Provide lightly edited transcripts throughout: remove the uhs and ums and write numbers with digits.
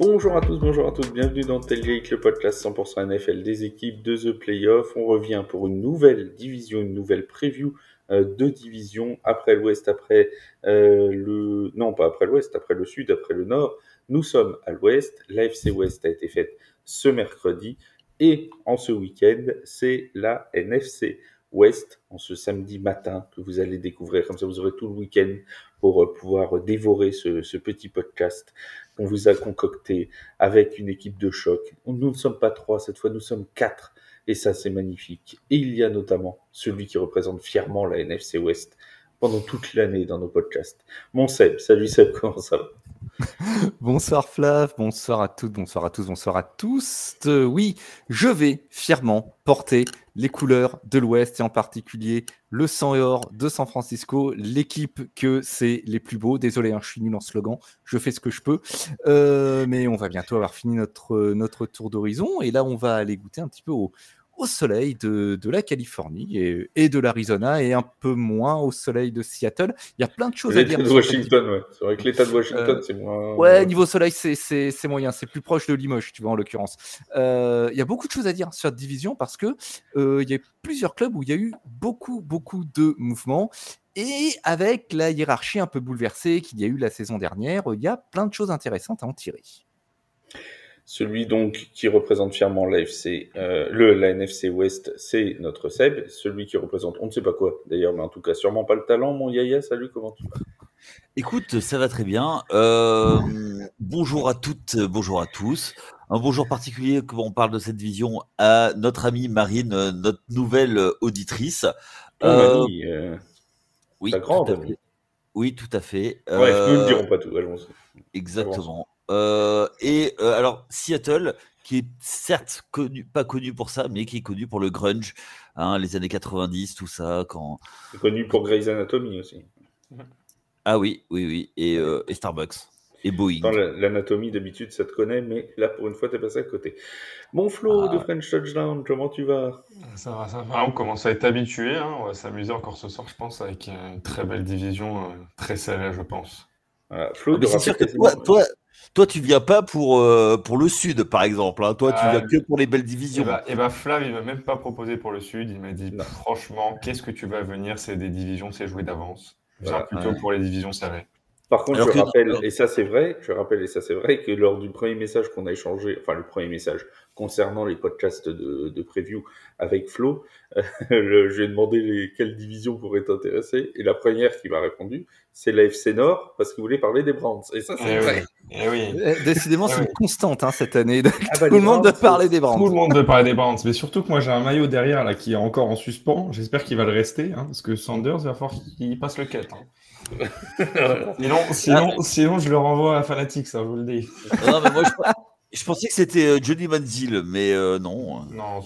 Bonjour à tous, bienvenue dans Tailgate, le podcast 100% NFL des équipes de The Playoff. On revient pour une nouvelle division, une nouvelle preview de division après l'Ouest, après pas après l'Ouest, après le Sud, après le Nord. Nous sommes à l'Ouest, l'AFC Ouest a été faite ce mercredi et en ce week-end, c'est la NFC Ouest, en ce samedi matin que vous allez découvrir. Comme ça, vous aurez tout le week-end pour pouvoir dévorer ce petit podcast qu'on vous a concocté avec une équipe de choc. Nous ne sommes pas 3, cette fois nous sommes 4. Et ça, c'est magnifique. Et il y a notamment celui qui représente fièrement la NFC Ouest pendant toute l'année dans nos podcasts. Mon Seb, salut Seb, comment ça va ? Bonsoir Flav, bonsoir à toutes, bonsoir à tous, bonsoir à tous. Oui, je vais fièrement porter les couleurs de l'Ouest et en particulier le sang et or de San Francisco, l'équipe que c'est les plus beaux. Désolé, je suis nul en slogan, je fais ce que je peux. Mais on va bientôt avoir fini notre tour d'horizon et là on va aller goûter un petit peu au soleil de la Californie et de l'Arizona et un peu moins au soleil de Seattle. Il y a plein de choses à dire. L'État de Washington, ouais. C'est vrai que l'État de Washington, c'est moins... Ouais, niveau soleil, c'est moyen. C'est plus proche de Limoges, tu vois, en l'occurrence. Il y a beaucoup de choses à dire sur cette division parce que il y a plusieurs clubs où il y a eu beaucoup de mouvements. Et avec la hiérarchie un peu bouleversée qu'il y a eu la saison dernière, il y a plein de choses intéressantes à en tirer. Celui donc qui représente fièrement la NFC Ouest, c'est notre Seb. Celui qui représente, on ne sait pas quoi d'ailleurs, mais en tout cas sûrement pas le talent. Mon Yaya, salut, comment tu vas ? Écoute, ça va très bien. Bonjour à toutes, bonjour à tous. Un bonjour particulier, comme on parle de cette division, à notre amie Marine, notre nouvelle auditrice. Mani, oui, ta grande tout à amie. fait. Oui, tout à fait. Bref, nous ne dirons pas tout. Allons-y. Exactement. Alors, Seattle, qui est certes pas connu pour ça, mais qui est connu pour le grunge, les années 90, tout ça. C'est connu pour Grey's Anatomy aussi. Ah oui, et Starbucks. Et Boeing. Dans l'anatomie, d'habitude, ça te connaît, mais là, pour une fois, t'es passé à côté. Bon Flo de French Touchdown, comment tu vas ? Ça va. On commence à être habitué. On va s'amuser encore ce soir, je pense, avec une très belle division, très serrée, je pense. Flo, mais c'est sûr que toi, tu viens pas pour le Sud, par exemple. Toi, tu viens que pour les belles divisions. Et Flav, il m'a même pas proposé pour le Sud. Il m'a dit, franchement, qu'est-ce que tu vas venir ? C'est des divisions, c'est joué d'avance. Viens plutôt pour les divisions serrées. Par contre, je rappelle, et ça c'est vrai, que lors du premier message qu'on a échangé, enfin le premier message concernant les podcasts de preview avec Flo, je lui ai demandé quelles divisions pourraient t'intéresser, et la première qui m'a répondu, c'est l'AFC Nord, parce qu'il voulait parler des Browns. Et ça, c'est vrai. Oui. Décidément, c'est une constante cette année. Tout le monde veut parler des Browns. Tout le monde veut parler des Browns, mais surtout que moi j'ai un maillot derrière là qui est encore en suspens. J'espère qu'il va le rester, parce que Sanders va falloir qu'il passe le cut. Sinon, je le renvoie à Fanatics, ça, je vous le dis. Non, mais moi, je pensais que c'était Johnny Manziel, mais non. Non,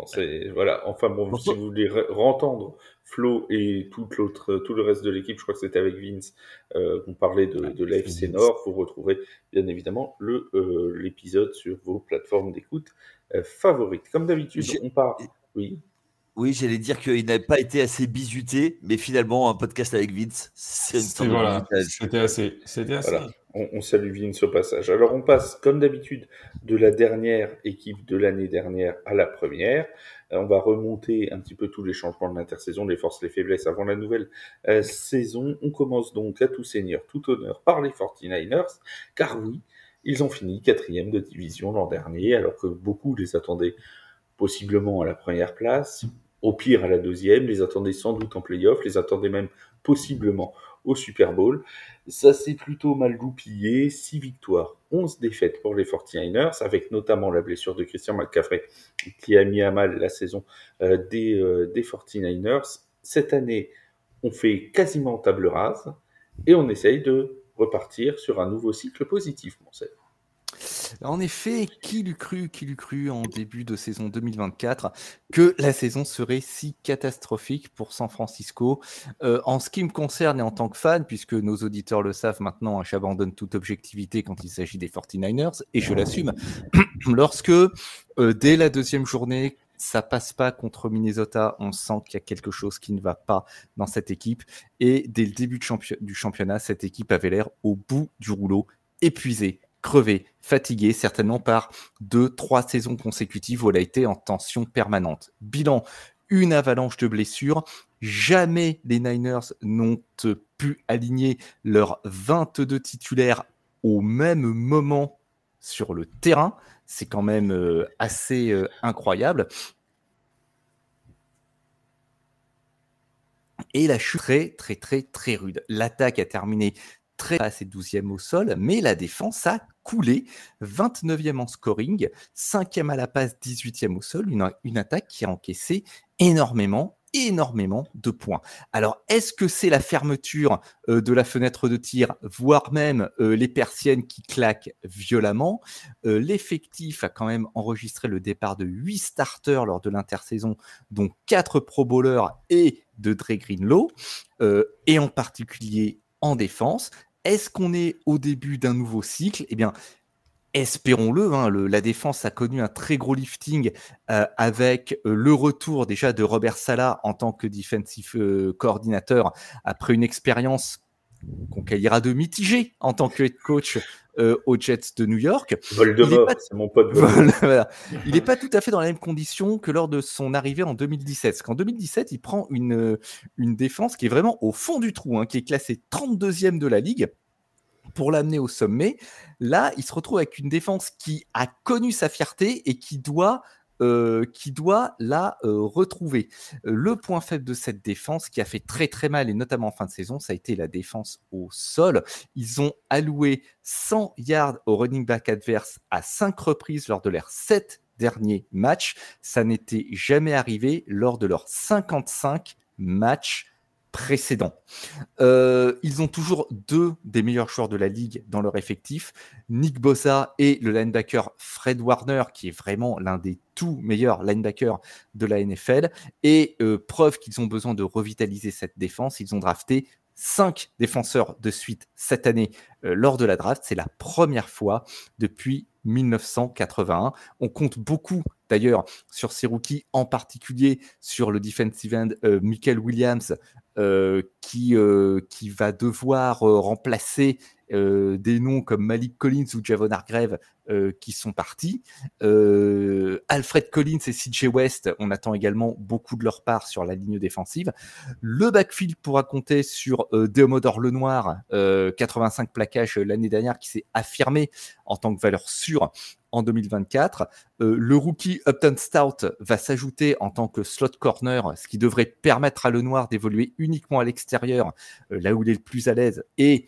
c'est... Voilà, enfin bon, si vous voulez rentendre Flo et tout le reste de l'équipe, je crois que c'était avec Vince, on parlait de l'AFC Nord, vous retrouverez bien évidemment l'épisode sur vos plateformes d'écoute favorites. Comme d'habitude, on part... Oui. Oui, j'allais dire qu'il n'avait pas été assez bisuté, mais finalement, un podcast avec Vince, c'est une sorte de C'était assez. Voilà. On salue Vince au passage. Alors, on passe, comme d'habitude, de la dernière équipe de l'année dernière à la première. On va remonter un petit peu tous les changements de l'intersaison, les forces, les faiblesses avant la nouvelle saison. On commence donc à tout seigneur, tout honneur par les 49ers, car oui, ils ont fini 4e de division l'an dernier, alors que beaucoup les attendaient possiblement à la première place, au pire à la 2e, les attendaient sans doute en play-off, les attendaient même possiblement au Super Bowl. Ça s'est plutôt mal goupillé, 6 victoires, 11 défaites pour les 49ers, avec notamment la blessure de Christian McCaffrey qui a mis à mal la saison des 49ers. Cette année, on fait quasiment table rase et on essaye de repartir sur un nouveau cycle positif, mon Seb. En effet, qui l'eût cru en début de saison 2024 que la saison serait si catastrophique pour San Francisco. En ce qui me concerne et en tant que fan, puisque nos auditeurs le savent maintenant, j'abandonne toute objectivité quand il s'agit des 49ers, et je l'assume, lorsque dès la 2e journée, ça passe pas contre Minnesota, on sent qu'il y a quelque chose qui ne va pas dans cette équipe, et dès le début du championnat, cette équipe avait l'air au bout du rouleau, épuisée, crevé, fatigué, certainement par 2-3 saisons consécutives où elle a été en tension permanente. Bilan, une avalanche de blessures. Jamais les Niners n'ont pu aligner leurs 22 titulaires au même moment sur le terrain. C'est quand même assez incroyable. Et la chute très rude. L'attaque a terminé très bas, 12e au sol, mais la défense a coulé. 29e en scoring, 5e à la passe, 18e au sol. Une attaque qui a encaissé énormément de points. Alors, est-ce que c'est la fermeture de la fenêtre de tir, voire même les persiennes qui claquent violemment? L'effectif a quand même enregistré le départ de 8 starters lors de l'intersaison, dont 4 pro bowlers et de Dre Greenlaw, et en particulier en défense. Est-ce qu'on est au début d'un nouveau cycle? Eh bien, espérons-le, hein, la défense a connu un très gros lifting avec le retour déjà de Robert Saleh en tant que defensive coordinateur après une expérience qu'on qualifiera de mitigée en tant que head coach aux Jets de New York. Voldemort, c'est mon pote Voldemort. Voilà. Il n'est pas tout à fait dans la même condition que lors de son arrivée en 2017. Parce qu'en 2017, il prend une défense qui est vraiment au fond du trou, hein, qui est classée 32e de la ligue, pour l'amener au sommet. Là, il se retrouve avec une défense qui a connu sa fierté et qui doit la retrouver. Le point faible de cette défense qui a fait très mal, et notamment en fin de saison, ça a été la défense au sol. Ils ont alloué 100 yards au running back adverse à 5 reprises lors de leurs 7 derniers matchs. Ça n'était jamais arrivé lors de leurs 55 matchs précédents. Ils ont toujours 2 des meilleurs joueurs de la ligue dans leur effectif, Nick Bosa et le linebacker Fred Warner, qui est vraiment l'un des tout meilleurs linebackers de la NFL. Et preuve qu'ils ont besoin de revitaliser cette défense, ils ont drafté 5 défenseurs de suite cette année lors de la draft. C'est la première fois depuis 1981. On compte beaucoup d'ailleurs sur ces rookies, en particulier sur le defensive end Michael Williams, qui va devoir remplacer des noms comme Malik Collins ou Javon Hargrave qui sont partis. Alfred Collins et CJ West, on attend également beaucoup de leur part sur la ligne défensive. Le backfield pourra compter sur Deomodore Lenoir, 85 plaquages l'année dernière, qui s'est affirmé en tant que valeur sûre en 2024. Le rookie Upton Stout va s'ajouter en tant que slot corner, ce qui devrait permettre à Lenoir d'évoluer uniquement à l'extérieur, là où il est le plus à l'aise, et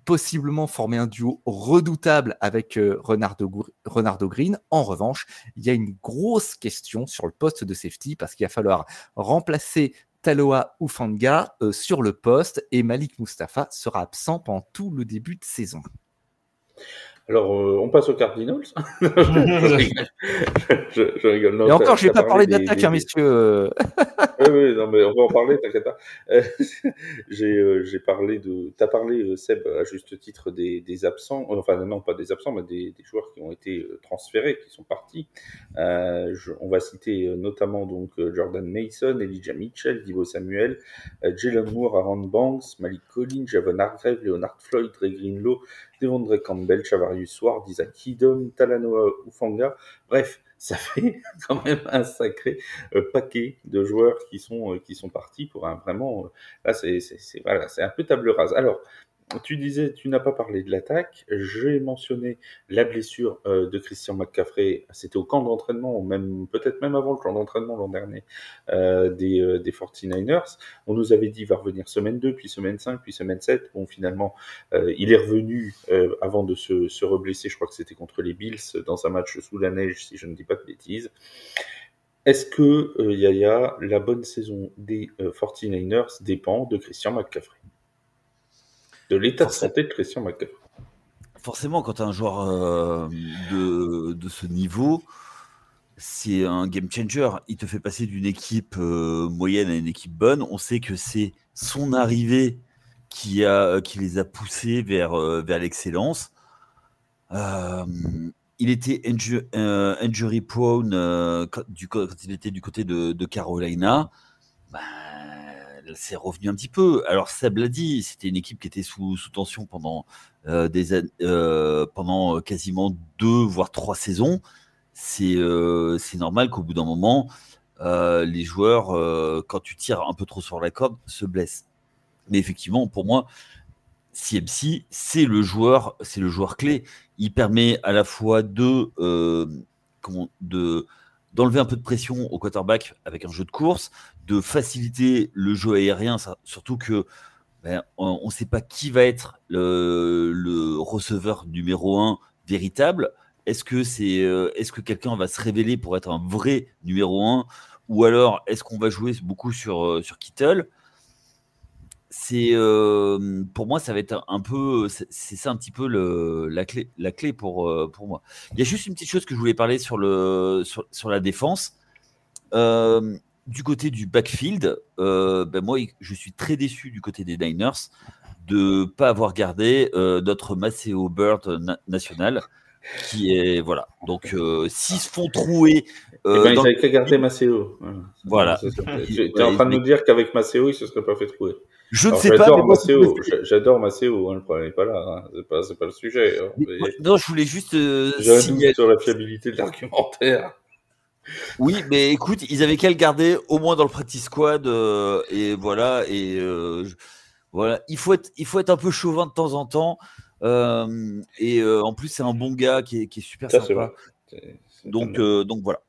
possiblement former un duo redoutable avec Renardo Green. En revanche, il y a une grosse question sur le poste de safety, parce qu'il va falloir remplacer Taloa Hufanga sur le poste, et Malik Mustafa sera absent pendant tout le début de saison. Alors, on passe aux Cardinals. je rigole. Non, et encore, je n'ai pas parlé d'attaque, hein, messieurs. Oui, non, mais on va en parler, t'inquiète pas. J'ai parlé de... T'as parlé, Seb, à juste titre des absents. Enfin, non, pas des absents, mais des joueurs qui ont été transférés, qui sont partis. On va citer notamment donc Jordan Mason, Elijah Mitchell, Deebo Samuel, Jalen Moore, Aaron Banks, Malik Collins, Javon Hargrave, Leonard Floyd, Dre Greenlaw, Devondre Campbell, Chavarius Ward, Isaac Idom, Talanoa Hufanga. Bref, ça fait quand même un sacré paquet de joueurs qui sont partis pour un vraiment... là, voilà, c'est un peu table rase. Alors, tu disais, tu n'as pas parlé de l'attaque. J'ai mentionné la blessure de Christian McCaffrey. C'était au camp d'entraînement, peut-être même avant le camp d'entraînement l'an dernier, des 49ers. On nous avait dit, il va revenir semaine 2, puis semaine 5, puis semaine 7. Bon, finalement, il est revenu avant de se reblesser. Je crois que c'était contre les Bills dans un match sous la neige, si je ne dis pas de bêtises. Est-ce que, Yaya, la bonne saison des 49ers dépend de Christian McCaffrey? De l'état de santé de Christian McCaffrey. Forcément, quand tu as un joueur de ce niveau, c'est un game changer. Il te fait passer d'une équipe moyenne à une équipe bonne. On sait que c'est son arrivée qui les a poussés vers l'excellence. Il était injury prone quand il était du côté de Carolina. c'est revenu un petit peu. Alors Seb l'a dit, c'était une équipe qui était sous tension pendant pendant quasiment 2 voire 3 saisons. C'est normal qu'au bout d'un moment, les joueurs, quand tu tires un peu trop sur la corde, se blessent. Mais effectivement, pour moi, CMC, c'est le joueur clé. Il permet à la fois d'enlever un peu de pression au quarterback avec un jeu de course, de faciliter le jeu aérien, surtout que on ne sait pas qui va être le receveur numéro 1 véritable. Est-ce que quelqu'un va se révéler pour être un vrai numéro 1, ou alors est-ce qu'on va jouer beaucoup sur Kittle? Pour moi, ça va être un peu, c'est ça un petit peu la clé pour moi. Il y a juste une petite chose que je voulais parler sur la défense. Du côté du backfield, moi, je suis très déçu du côté des Niners de pas avoir gardé notre Maceo Bird national, qui est voilà. Donc, s'ils se font trouer, ils n'avaient qu'à garder Maceo. Voilà. Tu es en train de nous dire qu'avec Maceo, il se serait pas fait trouer. Je ne sais pas. J'adore Maceo, le problème n'est pas là. C'est pas le sujet. Non, je voulais juste. J'ai un doute sur la fiabilité de l'argumentaire. Oui, mais écoute, ils avaient qu'à le garder au moins dans le practice squad, et voilà. Voilà, il faut être un peu chauvin de temps en temps, en plus c'est un bon gars qui est super sympa. Donc voilà.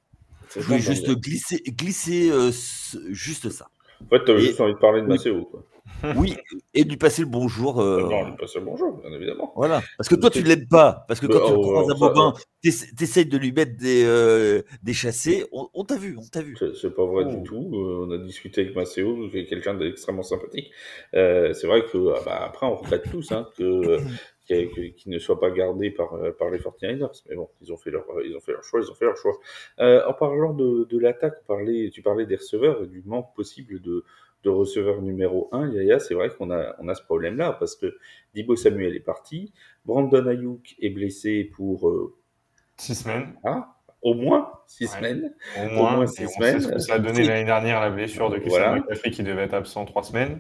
Je voulais juste glisser juste ça. En fait, tu avais juste envie de parler de Maceo, quoi. Oui, et de lui passer le bonjour. Non, lui passer le bonjour, bien évidemment. Voilà, parce que toi tu ne l'aimes pas, parce que quand tu le croises à Bobin, t'essayes de lui mettre des chassés. On t'a vu. C'est pas vrai du tout. On a discuté avec Maceo, qui est quelqu'un d'extrêmement sympathique. C'est vrai que après on regrette tous qu'il ne soit pas gardé par les 49ers. Mais bon, ils ont fait leur choix. En parlant de l'attaque, tu parlais des receveurs et du manque possible de receveur numéro 1, Yaya, c'est vrai qu'on a ce problème-là, parce que Deebo Samuel est parti, Brandon Ayuk est blessé pour 6 semaines. Au moins 6 semaines. Au moins 6 semaines. C'est ce que ça a donné l'année dernière, la blessure de Christian McCaffrey qui devait être absent 3 semaines.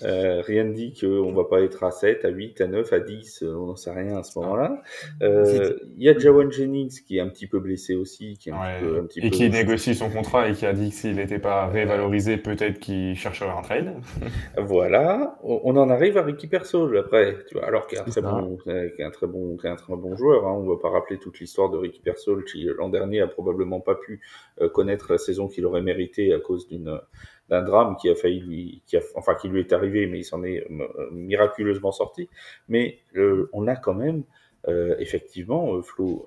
Rien ne dit qu'on va pas être à 7, à 8, à 9, à 10, on n'en sait rien à ce moment-là. Il y a Jawan Jennings qui est un petit peu blessé aussi. Qui négocie son contrat et qui a dit que s'il n'était pas révalorisé, peut-être qu'il chercherait un trade. Voilà. On en arrive à Ricky Persol après. Tu vois, alors qu'il est un très bon joueur. On ne va pas rappeler toute l'histoire de Ricky Persol qui l'an dernier a probablement pas pu connaître la saison qu'il aurait méritée à cause d'un drame qui lui est arrivé, mais il s'en est miraculeusement sorti. Mais on a quand même effectivement, Flo,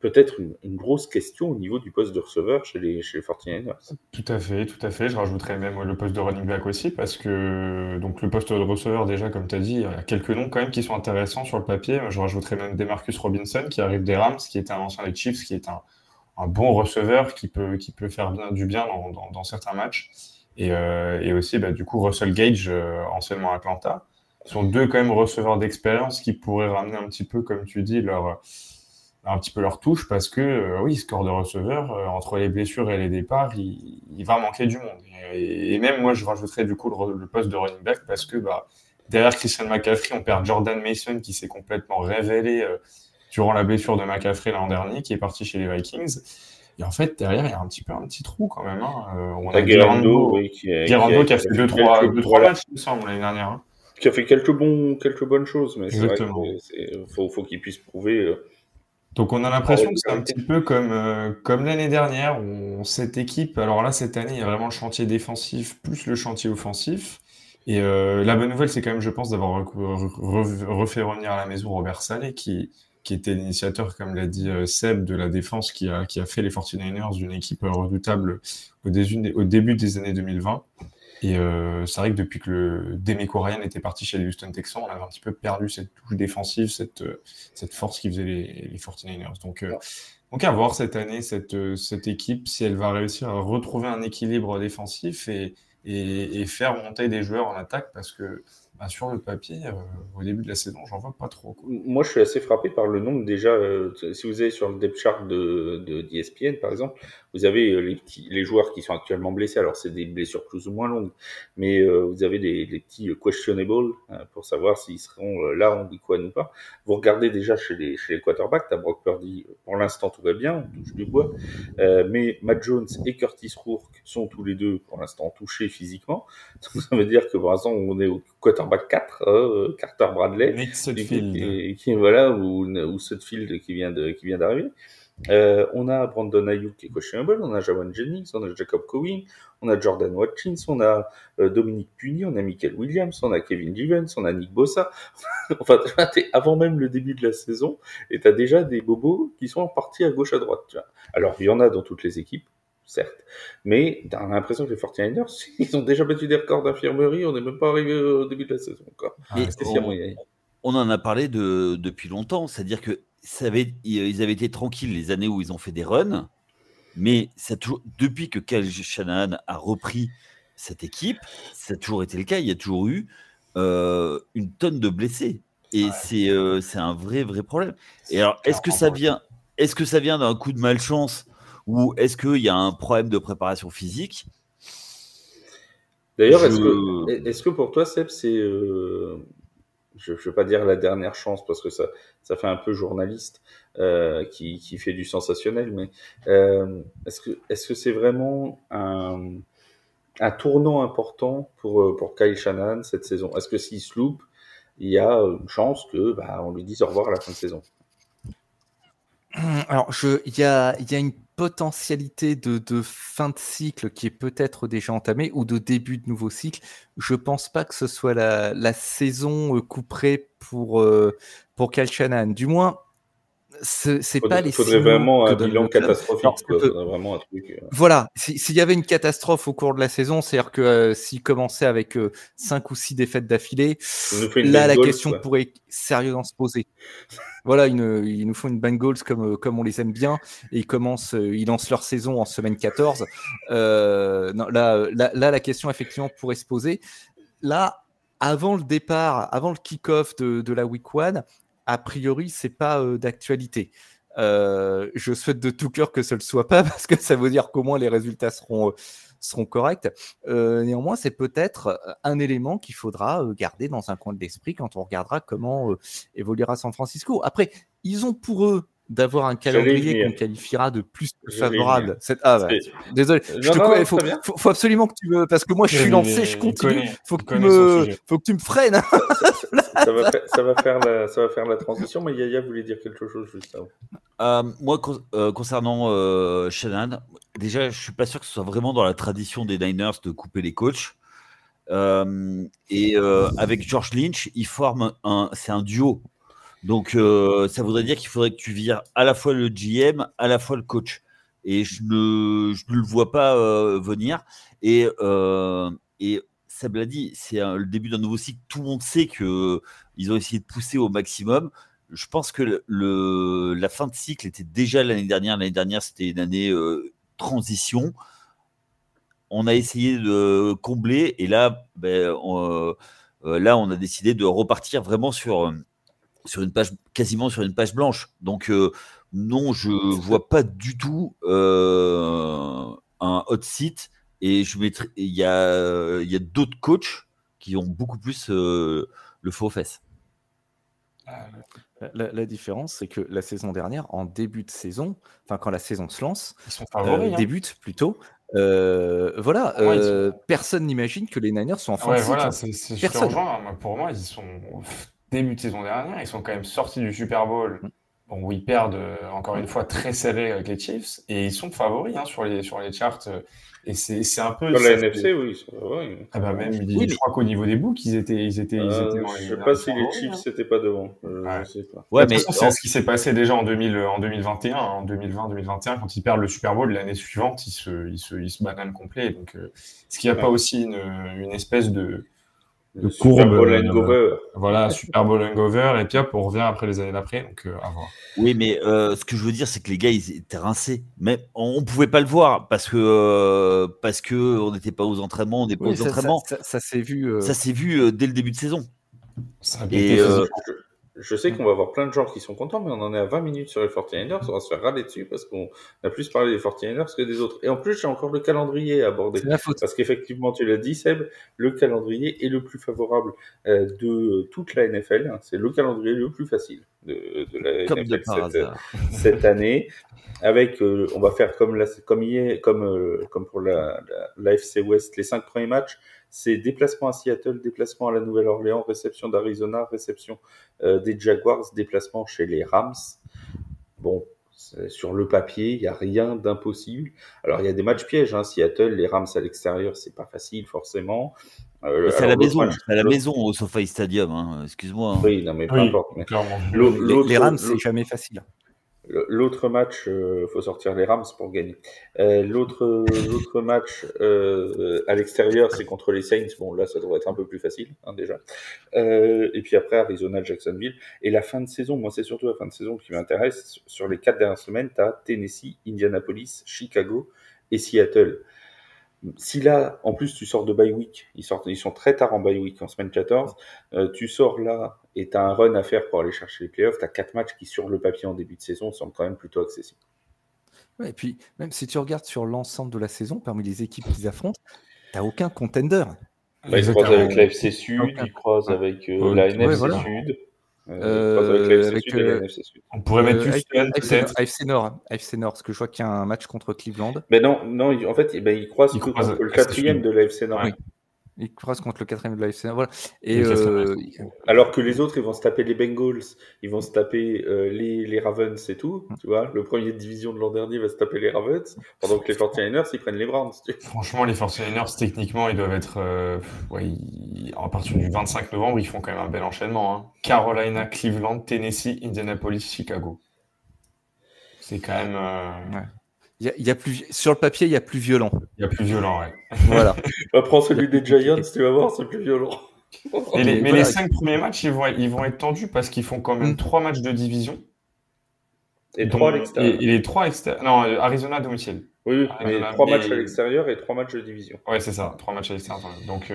peut-être une grosse question au niveau du poste de receveur chez les 49ers. Tout à fait. Je rajouterais même le poste de running back aussi, parce que donc le poste de receveur, déjà, comme tu as dit, il y a quelques noms quand même qui sont intéressants sur le papier. Je rajouterais même Demarcus Robinson, qui arrive des Rams, qui était un ancien des Chiefs, qui est un bon receveur qui peut faire du bien dans certains matchs. Et aussi, du coup, Russell Gage, anciennement à Atlanta. Ce sont deux quand même receveurs d'expérience qui pourraient ramener un petit peu, comme tu dis, un petit peu leur touche, parce que oui, score de receveur, entre les blessures et les départs, il va manquer du monde. Et même moi, je rajouterais du coup le poste de running back, parce que derrière Christian McCaffrey, on perd Jordan Mason, qui s'est complètement révélé durant la blessure de McCaffrey l'an dernier, qui est parti chez les Vikings. Et en fait, derrière, il y a un petit trou quand même. On a Guerrero, qui a fait 2-3 matchs, il me semble, l'année dernière. Qui a fait quelques bonnes choses, mais c'est vrai qu'il faut qu'il puisse prouver. Donc on a l'impression que c'est un petit peu comme l'année dernière, où cette équipe, alors là cette année, il y a vraiment le chantier défensif plus le chantier offensif. Et la bonne nouvelle, c'est quand même, je pense, d'avoir refait revenir à la maison Robert Saleh, qui était l'initiateur, comme l'a dit Seb, de la défense qui a fait les 49ers d'une équipe redoutable au début des années 2020. Et c'est vrai que depuis que Demeco Ryan était parti chez les Houston Texans, on avait un petit peu perdu cette touche défensive, cette force qui faisait les 49ers. Donc à voir cette année, cette équipe, si elle va réussir à retrouver un équilibre défensif et faire monter des joueurs en attaque, parce que sur le papier, au début de la saison, j'en vois pas trop. Moi, je suis assez frappé par le nombre déjà. Si vous allez sur le depth chart de ESPN, par exemple, vous avez les joueurs qui sont actuellement blessés. Alors c'est des blessures plus ou moins longues, mais vous avez les petits questionable pour savoir s'ils seront là en week 1 ou pas. Vous regardez déjà chez les quarterbacks, t'as Brock Purdy, pour l'instant tout va bien, on touche du bois, mais Matt Jones et Curtis Rourke sont tous les deux pour l'instant touchés physiquement. Donc, ça veut dire que pour l'instant on est au quarterback 4, Carter Bradley, Nick Sudfeld. Voilà, ou Sudfeld qui vient d'arriver. On a Brandon Ayuk qui est questionable, on a Jawan Jennings, on a Jacob Cowing, on a Jordan Watkins, on a Dominique Puny, on a Michael Williams, on a Kevin Givens, on a Nick Bosa. Enfin, avant même le début de la saison, et t'as déjà des bobos qui sont partis à gauche à droite. Tu vois. Alors, il y en a dans toutes les équipes, certes, mais t'as l'impression que les 49ers, ils ont déjà battu des records d'infirmerie, on n'est même pas arrivé au début de la saison encore. On en a parlé depuis longtemps, c'est-à-dire que ils avaient été tranquilles les années où ils ont fait des runs, mais depuis que Kyle Shanahan a repris cette équipe, ça a toujours été le cas. Il y a toujours eu une tonne de blessés, et c'est un vrai problème. Et alors, est-ce que ça vient d'un coup de malchance, ou est-ce qu'il y a un problème de préparation physique? D'ailleurs, est-ce que pour toi, Seb, c'est je ne veux pas dire la dernière chance parce que ça fait un peu journaliste qui fait du sensationnel, mais est-ce que c'est vraiment un tournant important pour Kyle Shanahan cette saison? Est-ce que s'il se loupe, il y a une chance que on lui dise au revoir à la fin de saison? Alors, il y a une potentialité de fin de cycle qui est peut-être déjà entamée, ou de début de nouveau cycle. Je pense pas que ce soit la saison couperée pour Kyle Shanahan. Du moins, c'est pas les. Faudrait vraiment un bilan catastrophique. Faudrait vraiment un truc. Voilà, s'il y avait une catastrophe au cours de la saison, c'est-à-dire que s'il commençait avec 5 ou 6 défaites d'affilée, là la question pourrait sérieusement se poser. Voilà, ils nous font une Bengals comme on les aime bien, et ils lancent leur saison en semaine 14. Non, là, la question effectivement pourrait se poser. Là, avant le départ, avant le kick-off de la week 1, a priori, c'est pas d'actualité. Je souhaite de tout cœur que ce ne le soit pas, parce que ça veut dire qu'au moins les résultats seront corrects. Néanmoins, c'est peut-être un élément qu'il faudra garder dans un coin de l'esprit quand on regardera comment évoluera San Francisco. Après, ils ont pour eux d'avoir un calendrier qu'on qualifiera de plus que favorable. Désolé, faut absolument que tu me... Parce que moi, je suis lancé, je continue. Faut que tu me freines. Ça va faire la transition, mais Yaya voulait dire quelque chose juste avant. Moi, concernant Shanahan, déjà, je suis pas sûr que ce soit vraiment dans la tradition des Niners de couper les coachs. Avec George Lynch, ils forment c'est un duo. Donc, ça voudrait dire qu'il faudrait que tu vires à la fois le GM, à la fois le coach. Et je ne le vois pas venir. Et Seb l'a dit, c'est le début d'un nouveau cycle. Tout le monde sait qu'ils ont essayé de pousser au maximum. Je pense que la fin de cycle était déjà l'année dernière. L'année dernière, c'était une année transition. On a essayé de combler. Et là, on a décidé de repartir vraiment sur une page, quasiment sur une page blanche. Donc, non, je vois pas du tout un hot seat. Et il y a d'autres coachs qui ont beaucoup plus le feu aux fesses. La différence, c'est que la saison dernière, en début de saison, enfin quand la saison se lance, ils sont favoris, débute plutôt. Personne n'imagine que les Niners sont en fin de cycle. Voilà, je te rejoins. Pour moi, ils sont début de saison dernière, ils sont quand même sortis du Super Bowl. Bon, où ils perdent encore une fois très serré avec les Chiefs, et ils sont favoris sur les charts. Et c'est un peu. Sur la NFC, oui, ils sont favoris. Je crois qu'au niveau des books, ils étaient dans les. Je sais pas si les Chiefs n'étaient pas devant. Je sais pas. Ouais, mais c'est ce qui s'est passé déjà en 2021, en 2020-2021, quand ils perdent le Super Bowl. L'année suivante, ils se bananent complet. Donc, est-ce qu'il n'y a pas aussi une espèce de courbe, Super Bowl hangover. Voilà, Super Bowl hangover, et puis hop, on revient après les années d'après, donc à voir. Oui, mais ce que je veux dire, c'est que les gars, ils étaient rincés. Mais on pouvait pas le voir parce que on n'était pas aux entraînements, on n'est pas aux entraînements. Ça s'est vu. Ça s'est vu dès le début de saison. Ça a bien été je sais qu'on va avoir plein de gens qui sont contents, mais on en est à 20 minutes sur les 49ers, on va se faire râler dessus parce qu'on a plus parlé des 49ers que des autres. Et en plus, j'ai encore le calendrier à aborder. C'est la faute. Parce qu'effectivement, tu l'as dit, Seb, le calendrier est le plus favorable de toute la NFL. C'est le calendrier le plus facile de la Comme de NFL par hasard. cette année. Avec, on va faire comme pour l'AFC West, les 5 premiers matchs, c'est déplacement à Seattle, déplacement à la Nouvelle-Orléans, réception d'Arizona, réception des Jaguars, déplacement chez les Rams. Bon, sur le papier, il n'y a rien d'impossible. Alors, il y a des matchs pièges, hein. Seattle, les Rams à l'extérieur, c'est pas facile forcément. C'est à la maison, au SoFi Stadium, hein. Excuse-moi. Hein. Oui, non, mais peu Oui, importe. Mais clairement. Les Rams, c'est jamais facile. L'autre match, faut sortir les Rams pour gagner. L'autre match à l'extérieur, c'est contre les Saints. Bon, là, ça devrait être un peu plus facile, hein, déjà. Et puis après, Arizona, Jacksonville. Et la fin de saison, moi, c'est surtout la fin de saison qui m'intéresse. Sur les 4 dernières semaines, tu as Tennessee, Indianapolis, Chicago et Seattle. Si là, en plus, tu sors de bye week, ils sont très tard en bye week, en semaine 14, tu sors là et tu as un run à faire pour aller chercher les playoffs, tu as 4 matchs qui, sur le papier en début de saison, semblent quand même plutôt accessibles. Ouais, et puis, même si tu regardes sur l'ensemble de la saison, parmi les équipes qu'ils affrontent, tu n'as aucun contender. Bah, ils croisent avec la FC Sud, ils croisent avec la NFC voilà. Sud. Ils croisent avec la FC Sud et la NFC Sud. On pourrait mettre Houston, peut-être. AFC Nord, parce que je vois qu'il y a un match contre Cleveland. Mais non, en fait, ils croisent contre le 4e de la FC Nord. Oui. Ils croisent contre le 4e de la FC Nord. Voilà. Et alors que les autres, ils vont se taper les Bengals, ils vont se taper les Ravens et tout. Tu vois, le premier de division de l'an dernier va se taper les Ravens, pendant que les 49ers, ils prennent les Browns. Franchement, les 49ers, techniquement, ils doivent être... à partir du 25 novembre, ils font quand même un bel enchaînement. Hein. Carolina, Cleveland, Tennessee, Indianapolis, Chicago. C'est quand même... Il y a plus, sur le papier, il y a plus violent. Il y a plus violent, ouais. Voilà. Prends celui des Giants, tu vas voir, c'est plus violent. Mais les 5 premiers matchs, ils vont être tendus parce qu'ils font quand même 3 matchs de division. Et 3 à l'extérieur. Et les 3 à l'extérieur. Non, Arizona à domicile. Oui, mais 3 matchs à l'extérieur et 3 matchs de division. Ouais, c'est ça, 3 matchs à l'extérieur. Donc,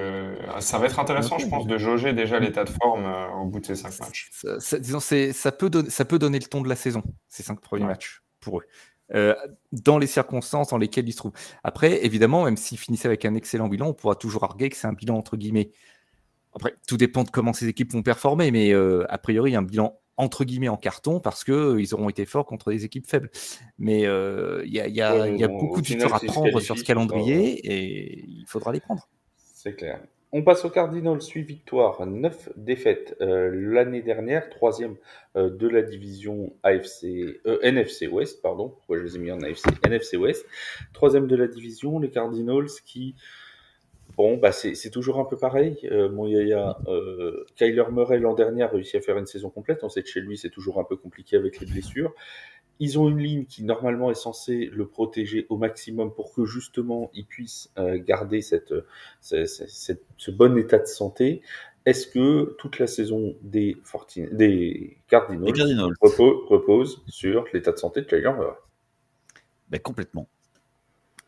ça va être intéressant, je pense, de jauger déjà l'état de forme au bout de ces 5 matchs. Disons, ça peut donner le ton de la saison, ces 5 premiers matchs, pour eux. Dans les circonstances dans lesquelles ils se trouvent. Après, évidemment, même s'ils finissaient avec un excellent bilan, on pourra toujours arguer que c'est un bilan entre guillemets. Après, tout dépend de comment ces équipes vont performer, mais a priori, un bilan entre guillemets en carton parce qu'ils auront été forts contre des équipes faibles. Mais il y a beaucoup de victoires à prendre sur ce calendrier et il faudra les prendre. C'est clair. On passe aux Cardinals, 8 victoires, 9 défaites l'année dernière, 3e de la division NFC West, pardon, pourquoi je les ai mis en AFC, NFC West, 3e de la division, les Cardinals qui, bon, bah c'est toujours un peu pareil, mon yaya, Kyler Murray l'an dernier a réussi à faire une saison complète, on sait que chez lui c'est toujours un peu compliqué avec les blessures. Ils ont une ligne qui, normalement, est censée le protéger au maximum pour que, justement, il puisse garder ce bon état de santé. Est-ce que toute la saison des Cardinals repose sur l'état de santé de Kyler Murray? Ben, complètement.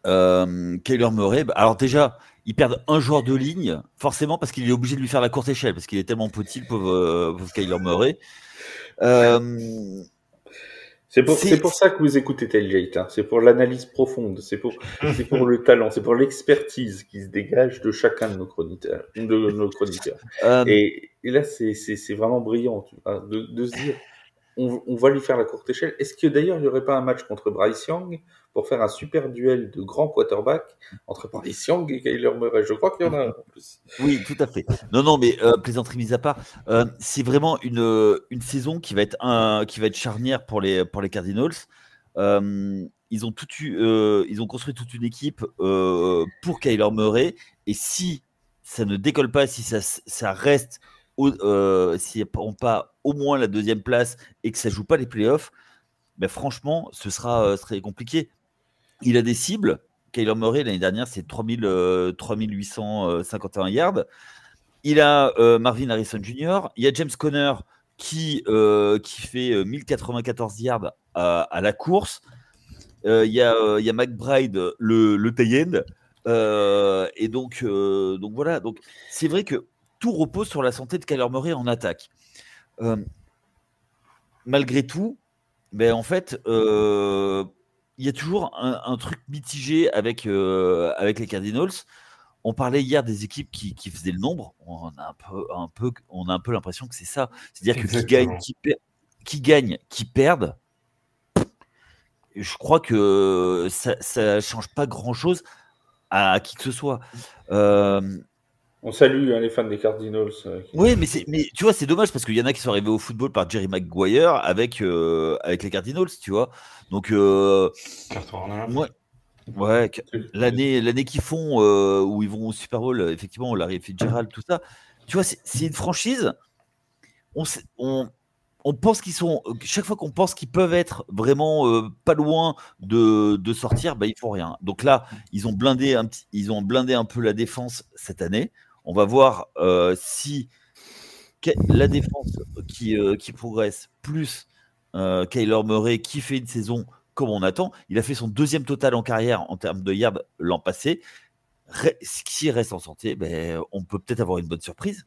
Kyler Murray, alors déjà, ils perdent un joueur de ligne, forcément, parce qu'il est obligé de lui faire la courte échelle, parce qu'il est tellement petit, le pauvre Kyler Murray. C'est pour ça que vous écoutez Tailgate, hein. C'est pour l'analyse profonde, c'est pour le talent, c'est pour l'expertise qui se dégage de chacun de nos chroniqueurs. Et là, c'est vraiment brillant de se dire, on va lui faire la courte échelle. Est-ce que d'ailleurs, il n'y aurait pas un match contre Bryce Young pour faire un super duel de grands quarterbacks entre Bryce Young et Kyler Murray? Je crois qu'il y en a en plus. Oui, tout à fait. Non, mais plaisanterie mise à part, c'est vraiment une saison qui va être charnière pour les Cardinals. Ils ont construit toute une équipe pour Kyler Murray, et si ça ne décolle pas, si ça reste s'ils ne prend pas au moins la 2e place et que ça ne joue pas les playoffs, ben franchement, ce serait compliqué. Il a des cibles. Kyler Murray, l'année dernière, c'est 3851 yards. Il a Marvin Harrison Jr. Il y a James Conner qui fait 1094 yards à la course. Il y a McBride, le tight end. Et donc voilà. Donc, c'est vrai que tout repose sur la santé de Kyler Murray en attaque. malgré tout, ben, en fait, il y a toujours un truc mitigé avec les Cardinals. On parlait hier des équipes qui faisaient le nombre. On a un peu l'impression que c'est ça. C'est-à-dire que Exactement. qui gagnent, qui perdent. Je crois que ça change pas grand-chose à qui que ce soit. On salue les fans des Cardinals. Oui, mais tu vois, c'est dommage parce qu'il y en a qui sont arrivés au football par Jerry Maguire avec les Cardinals, tu vois. Donc, Kurt Warner. moi, ouais, l'année qu'ils font où ils vont au Super Bowl, effectivement, Larry Fitzgerald, tout ça. Tu vois, c'est une franchise. On pense qu'ils sont. Chaque fois qu'on pense qu'ils peuvent être vraiment pas loin de sortir, bah, ils font rien. Donc là, ils ont blindé un peu la défense cette année. On va voir si la défense qui progresse plus Kyler Murray qui fait une saison comme on attend. Il a fait son 2e total en carrière en termes de yards l'an passé. S'il reste en santé, ben, on peut peut-être avoir une bonne surprise.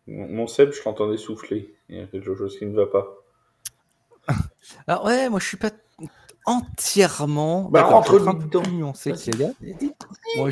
Mon Seb, je t'entendais souffler. Il y a quelque chose qui ne va pas. Alors ouais, moi je suis pas entièrement Bah, d'accord. rentre Je suis un peu dedans. plus nuancé que Vas-y. Kylian. Moi,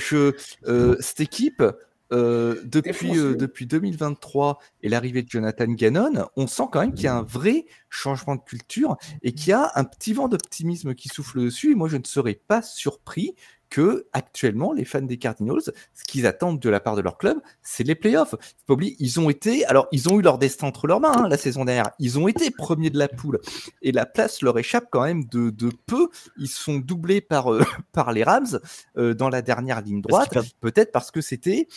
cette équipe, depuis 2023 et l'arrivée de Jonathan Gannon, on sent quand même qu'il y a un vrai changement de culture et qu'il y a un petit vent d'optimisme qui souffle dessus. Et moi, je ne serais pas surpris que actuellement les fans des Cardinals, ce qu'ils attendent de la part de leur club, c'est les playoffs. Faut pas oublier, ils ont eu leur destin entre leurs mains la saison dernière. Ils ont été premiers de la poule et la place leur échappe quand même de peu. Ils sont doublés par les Rams dans la dernière ligne droite, peut-être parce que c'était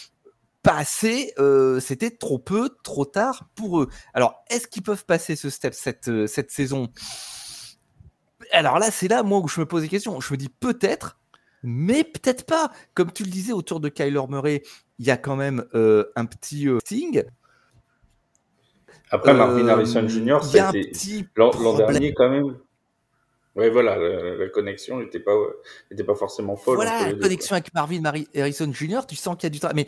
pas assez, c'était trop peu, trop tard pour eux. Alors, est-ce qu'ils peuvent passer ce step cette saison? Alors là, c'est là, moi, où je me pose des questions. Je me dis peut-être, mais peut-être pas. Comme tu le disais, autour de Kyler Murray, il y a quand même un petit Sting. Après, Marvin Harrison Jr., il y a un petit l'an dernier quand même. Ouais, voilà, la connexion n'était pas forcément folle. Voilà, la connexion avec Marvin Harrison Jr., tu sens qu'il y a du travail. Mais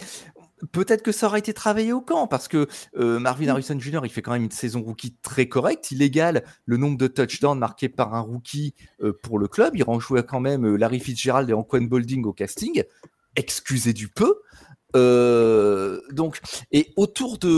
peut-être que ça aurait été travaillé au camp, parce que Marvin Harrison Jr., il fait quand même une saison rookie très correcte. Il égale le nombre de touchdowns marqués par un rookie pour le club. Il renjouait quand même Larry Fitzgerald et Anquan Bolding au casting. Excusez du peu. Donc, et autour de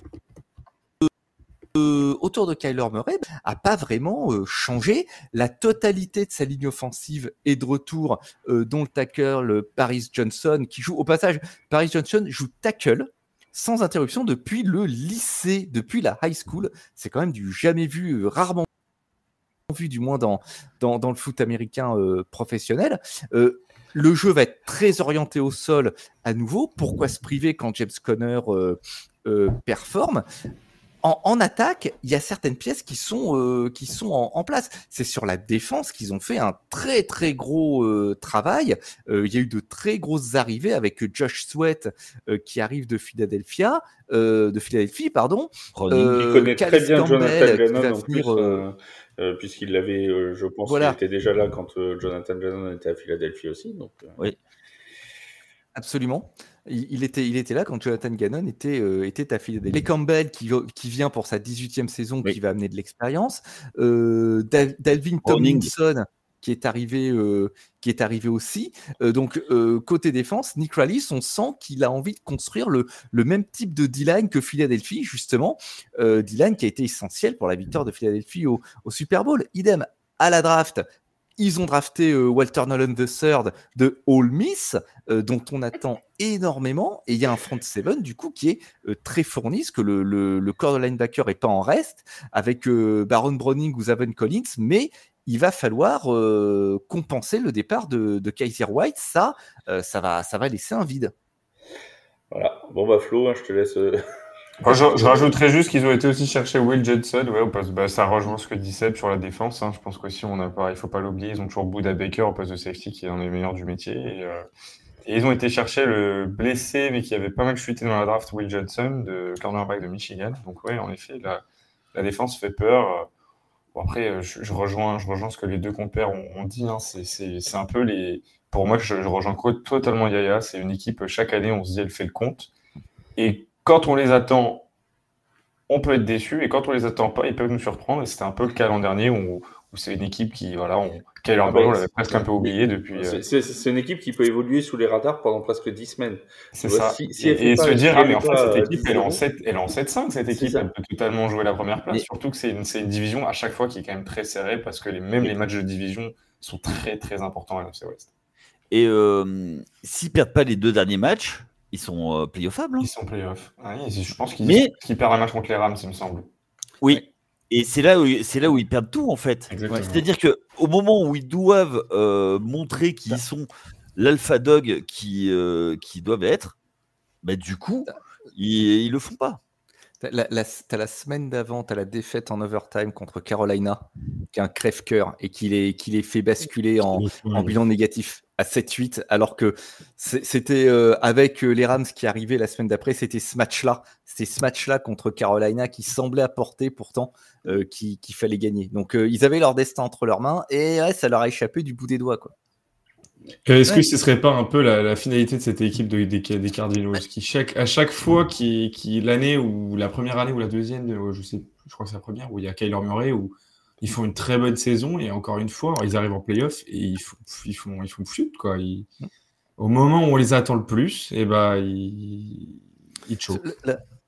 Kyler Murray a pas vraiment changé. La totalité de sa ligne offensive est de retour, dont le tackle Paris Johnson, qui joue au passage. Paris Johnson joue tackle sans interruption depuis le lycée, depuis la high school. C'est quand même du jamais vu, rarement vu, du moins dans le foot américain professionnel. Le jeu va être très orienté au sol à nouveau. Pourquoi se priver quand James Conner performe? En attaque, il y a certaines pièces qui sont en place. C'est sur la défense qu'ils ont fait un très très gros travail. Il y a eu de très grosses arrivées avec Josh Sweat qui arrive de Philadelphie, pardon. Il connaît très bien Jonathan Gannon en plus, puisqu'il l'avait, je pense qu'il était déjà là quand Jonathan Gannon était à Philadelphie aussi. Donc, oui. Absolument. Il était là quand Jonathan Gannon était à Philadelphie. Les Campbell qui vient pour sa 18e saison, qui va amener de l'expérience. Dalvin Tomlinson qui est arrivé aussi. Donc côté défense, Nick Rallis, on sent qu'il a envie de construire le même type de D-line que Philadelphie, justement. D-line qui a été essentiel pour la victoire de Philadelphie au Super Bowl. Idem à la draft. Ils ont drafté Walter Nolan III de Ole Miss, dont on attend énormément. Et il y a un front seven, du coup, qui est très fourni, parce que le corps de linebacker n'est pas en reste, avec Baron Browning ou Zaven Collins, mais il va falloir compenser le départ de Kaiser White. Ça va laisser un vide. Voilà. Bon, bah Flo, je te laisse... Je rajouterais juste qu'ils ont été aussi chercher Will Johnson, au poste. Ça rejoint ce que dit Seb sur la défense. Je pense qu'aussi il faut pas l'oublier, ils ont toujours Buda Baker au poste de safety qui est un des meilleurs du métier. Et ils ont été chercher le blessé mais qui avait pas mal chuté dans la draft, Will Johnson, de cornerback de Michigan. Donc ouais, en effet, la défense fait peur. Bon, après, je rejoins ce que les deux compères ont dit. C'est un peu pour moi, je rejoins totalement Yaya. C'est une équipe, chaque année, on se dit elle fait le compte. Et quand on les attend, on peut être déçu et quand on les attend pas, ils peuvent nous surprendre. Et c'était un peu le cas l'an dernier où c'est une équipe qui, voilà, Kyler Murray, on l'avait presque un peu oublié depuis. C'est une équipe qui peut évoluer sous les radars pendant presque 10 semaines. C'est ça. Si elle fait Et pas, se dire, si elle mais est en fait, pas, cette équipe, elle est en 10-0, 7, elle est en 7-5, cette c'est équipe. ça. Elle peut totalement jouer la première place. Mais- Surtout que c'est une division à chaque fois qui est quand même très serrée parce que même les matchs de division sont très, très importants à l'NFC West. Et s'ils perdent pas les 2 derniers matchs, ils sont playoffables. Ils sont playoffs. Ouais, je pense Mais- qu'ils perdent un match contre les Rams, il me semble. Oui. Ouais. Et c'est là où ils perdent tout, en fait. Exactement. C'est-à-dire qu'au moment où ils doivent montrer qu'ils sont l'alpha dog qui doivent être, bah, du coup, ils le font pas. T'as la semaine d'avant, tu as la défaite en overtime contre Carolina, qui est un crève-cœur et qui les fait basculer en bilan négatif à 7-8, alors que c'était avec les Rams qui arrivaient la semaine d'après, c'était ce match-là contre Carolina qui semblait apporter pourtant qu'il fallait gagner. Donc ils avaient leur destin entre leurs mains et ouais, ça leur a échappé du bout des doigts, quoi. Est-ce que ce serait pas un peu la finalité de cette équipe des Cardinals qui à chaque fois l'année ou la première année ou la deuxième, je crois que c'est la première où il y a Kyler Murray où ils font une très bonne saison et encore une fois ils arrivent en playoff et ils font flûte quoi. Au moment où on les attend le plus, et ils choquent.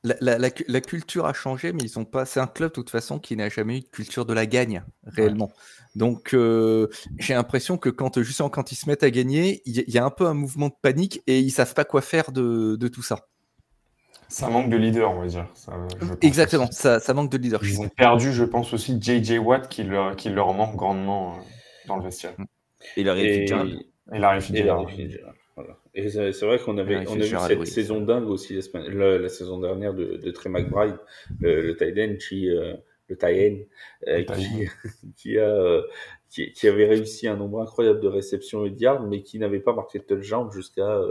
La culture a changé, mais ils ont pas. C'est un club de toute façon qui n'a jamais eu de culture de la gagne réellement. Ouais. Donc j'ai l'impression que justement quand ils se mettent à gagner, il y a un peu un mouvement de panique et ils savent pas quoi faire de tout ça. Ça manque de leader, on va dire. Exactement, ça manque de leadership. Ils ont perdu, je pense aussi, J.J. Watt qui leur manque grandement dans le vestiaire. Et Larry Fitzgerald. Voilà. Et c'est vrai qu'on a vu cette saison dingue aussi la saison dernière de Trey McBride, le tight end qui avait réussi un nombre incroyable de réceptions et de yards, mais qui n'avait pas marqué de touchdown jusqu'à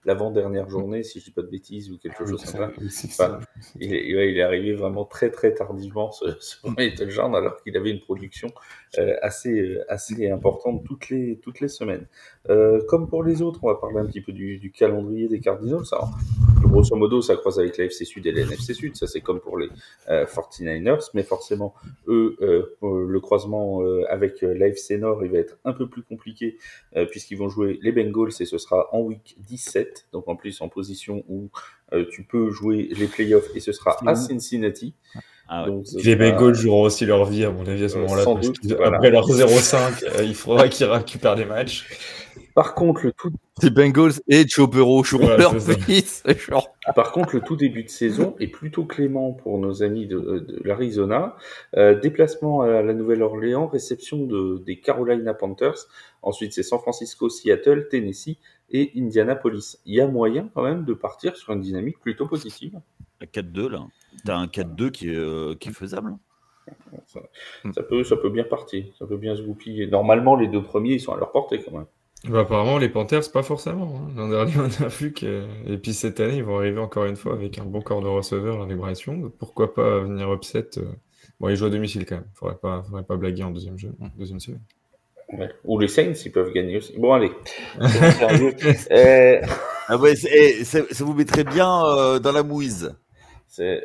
l'avant-dernière journée, si je dis pas de bêtises ou quelque chose comme ça. Il est arrivé vraiment très très tardivement ce premier touchdown, alors qu'il avait une production assez importante toutes les semaines. Comme pour les autres, on va parler un petit peu du calendrier des Cardinals. Alors, grosso modo, ça croise avec la FC Sud et la NFC Sud. Ça, c'est comme pour les 49ers, mais forcément, eux, le croisement avec la FC Nord, il va être un peu plus compliqué puisqu'ils vont jouer les Bengals et ce sera en week 17, donc en plus en position où tu peux jouer les playoffs et ce sera à Cincinnati. Ah ouais. Donc, les Bengals joueront aussi leur vie à mon avis à ce moment-là. Sans doute, après leur 0-5, il faudra qu'ils récupèrent des matchs. Par contre, les Bengals et Joe Burrow joueront leur vie. Par contre, le tout début de saison est plutôt clément pour nos amis de l'Arizona. Déplacement à la Nouvelle-Orléans, réception des Carolina Panthers. Ensuite, c'est San Francisco, Seattle, Tennessee et Indianapolis. Il y a moyen quand même de partir sur une dynamique plutôt positive. 4-2 là. T'as un 4-2 qui est faisable. Ça peut bien partir. Ça peut bien se goupiller. Normalement, les deux premiers, ils sont à leur portée quand même. Apparemment, les Panthers, pas forcément. L'an dernier, on a vu que. Et puis cette année, ils vont arriver encore une fois avec un bon corps de receveur avec Bryce Young. Pourquoi pas venir upset Bon, ils jouent à domicile quand même. Faudrait pas blaguer en deuxième semaine. Ouais. Ou les Saints, ils peuvent gagner aussi. Bon, allez. Ah ouais, ça vous mettrait bien dans la mouise.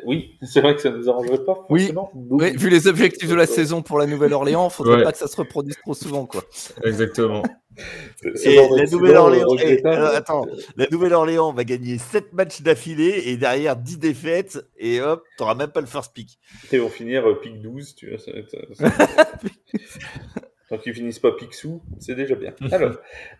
Oui, c'est vrai que ça ne nous arrangerait pas forcément. Oui, vu les objectifs de la saison pour la Nouvelle-Orléans, il ne faudrait pas que ça se reproduise trop souvent, quoi. Exactement. Et la Nouvelle-Orléans, la Nouvelle-Orléans va gagner 7 matchs d'affilée et derrière 10 défaites et hop, t'auras même pas le first pick. Et on va finir pick 12, tu vois. Tant qu'ils finissent pas Picsou, c'est déjà bien. Alors,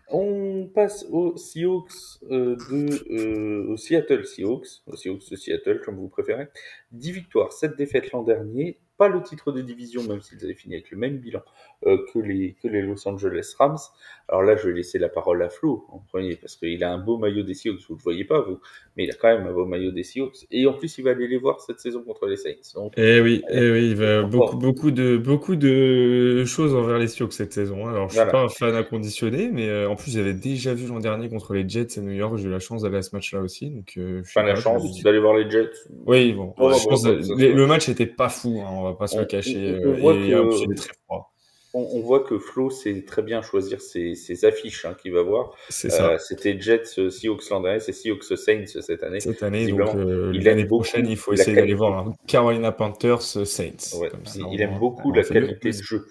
on passe aux Seahawks au Seattle Seahawks, aux Seahawks de Seattle, comme vous préférez. 10 victoires, 7 défaites l'an dernier. Pas le titre de division, même s'ils avaient fini avec le même bilan que les Los Angeles Rams. Alors là, je vais laisser la parole à Flo en premier, parce qu'il a un beau maillot des Seahawks, vous ne le voyez pas, vous, mais il a quand même un beau maillot des Seahawks. Et en plus, il va aller les voir cette saison contre les Saints. Donc, oui, il va beaucoup de choses envers les Seahawks cette saison. Alors, je ne suis pas un fan inconditionné, mais en plus, j'avais déjà vu l'an dernier contre les Jets à New York. J'ai eu la chance d'aller à ce match-là aussi. Donc, la chance d'aller voir les Jets. Oui, le match n'était pas fou, hein, on va pas se le cacher. Et il est très froid. On voit que Flo sait très bien choisir ses affiches qu'il va voir. C'est ça. C'était Jets, Seahawks l'an dernier, c'est Seahawks Saints cette année. Cette année, donc Visiblement, il l'année aime beaucoup prochaine, il faut la essayer d'aller qualité. voir Carolina Panthers Saints. Ouais, Comme ça, il aime beaucoup on la fait le- qualité de jeu.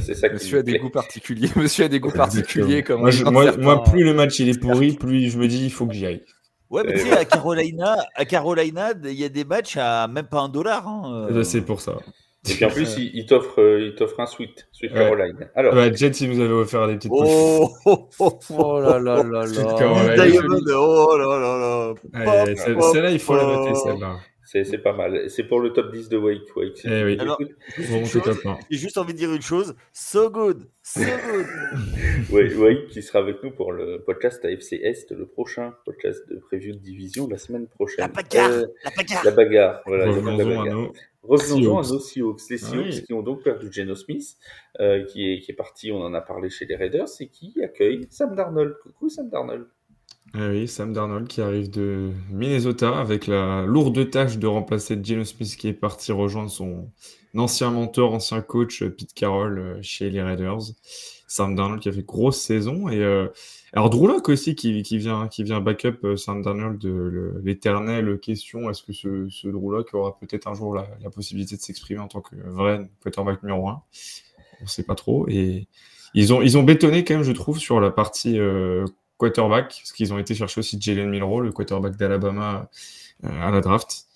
C'est ça qui Monsieur a me des plaît. goûts particuliers. Monsieur a des goûts particuliers. Comme moi, on dit dans moi, certains- plus le match il est pourri, plus je me dis il faut que j'y aille. Ouais, mais tu sais, à Carolina, il y a des matchs à même pas $1. Hein. C'est pour ça. Et puis en plus, il t'offre un Sweet Ouais. Caroline. Alors, Jets, il nous avait offert des petites Oh, oh, oh, Oh là là là Sweet là. Caroline. Diamond, oh là là là. Allez, celle-là, il faut la noter, celle-là. c'est pas mal. C'est pour le top 10 de Wake. Si Eh oui. tu Alors, écoutes. juste Bon, une c'est chose, top 1. j'ai juste envie de dire une chose. So good. Wake qui sera avec nous pour le podcast AFC Est, le prochain podcast de preview de division la semaine prochaine. La bagarre. Voilà, il y aura de la Revenons à bagarre. nos Revenons à Seahawks. nos Seahawks. Les Seahawks Oui. qui ont donc perdu Geno Smith, qui est parti, on en a parlé chez les Raiders, et qui accueille Sam Darnold. Coucou Sam Darnold. Ah oui, Sam Darnold qui arrive de Minnesota avec la lourde tâche de remplacer Geno Smith qui est parti rejoindre son ancien mentor, ancien coach Pete Carroll chez les Raiders. Sam Darnold qui a fait grosse saison et alors Drew Lock aussi qui vient backup Sam Darnold de l'éternelle question, est-ce que ce Drew Lock aura peut-être un jour la possibilité de s'exprimer en tant que vrai quarterback numéro 1? On sait pas trop et ils ont bétonné quand même, je trouve, sur la partie quarterback, parce qu'ils ont été chercher aussi Jalen Milroe, le quarterback d'Alabama à la draft.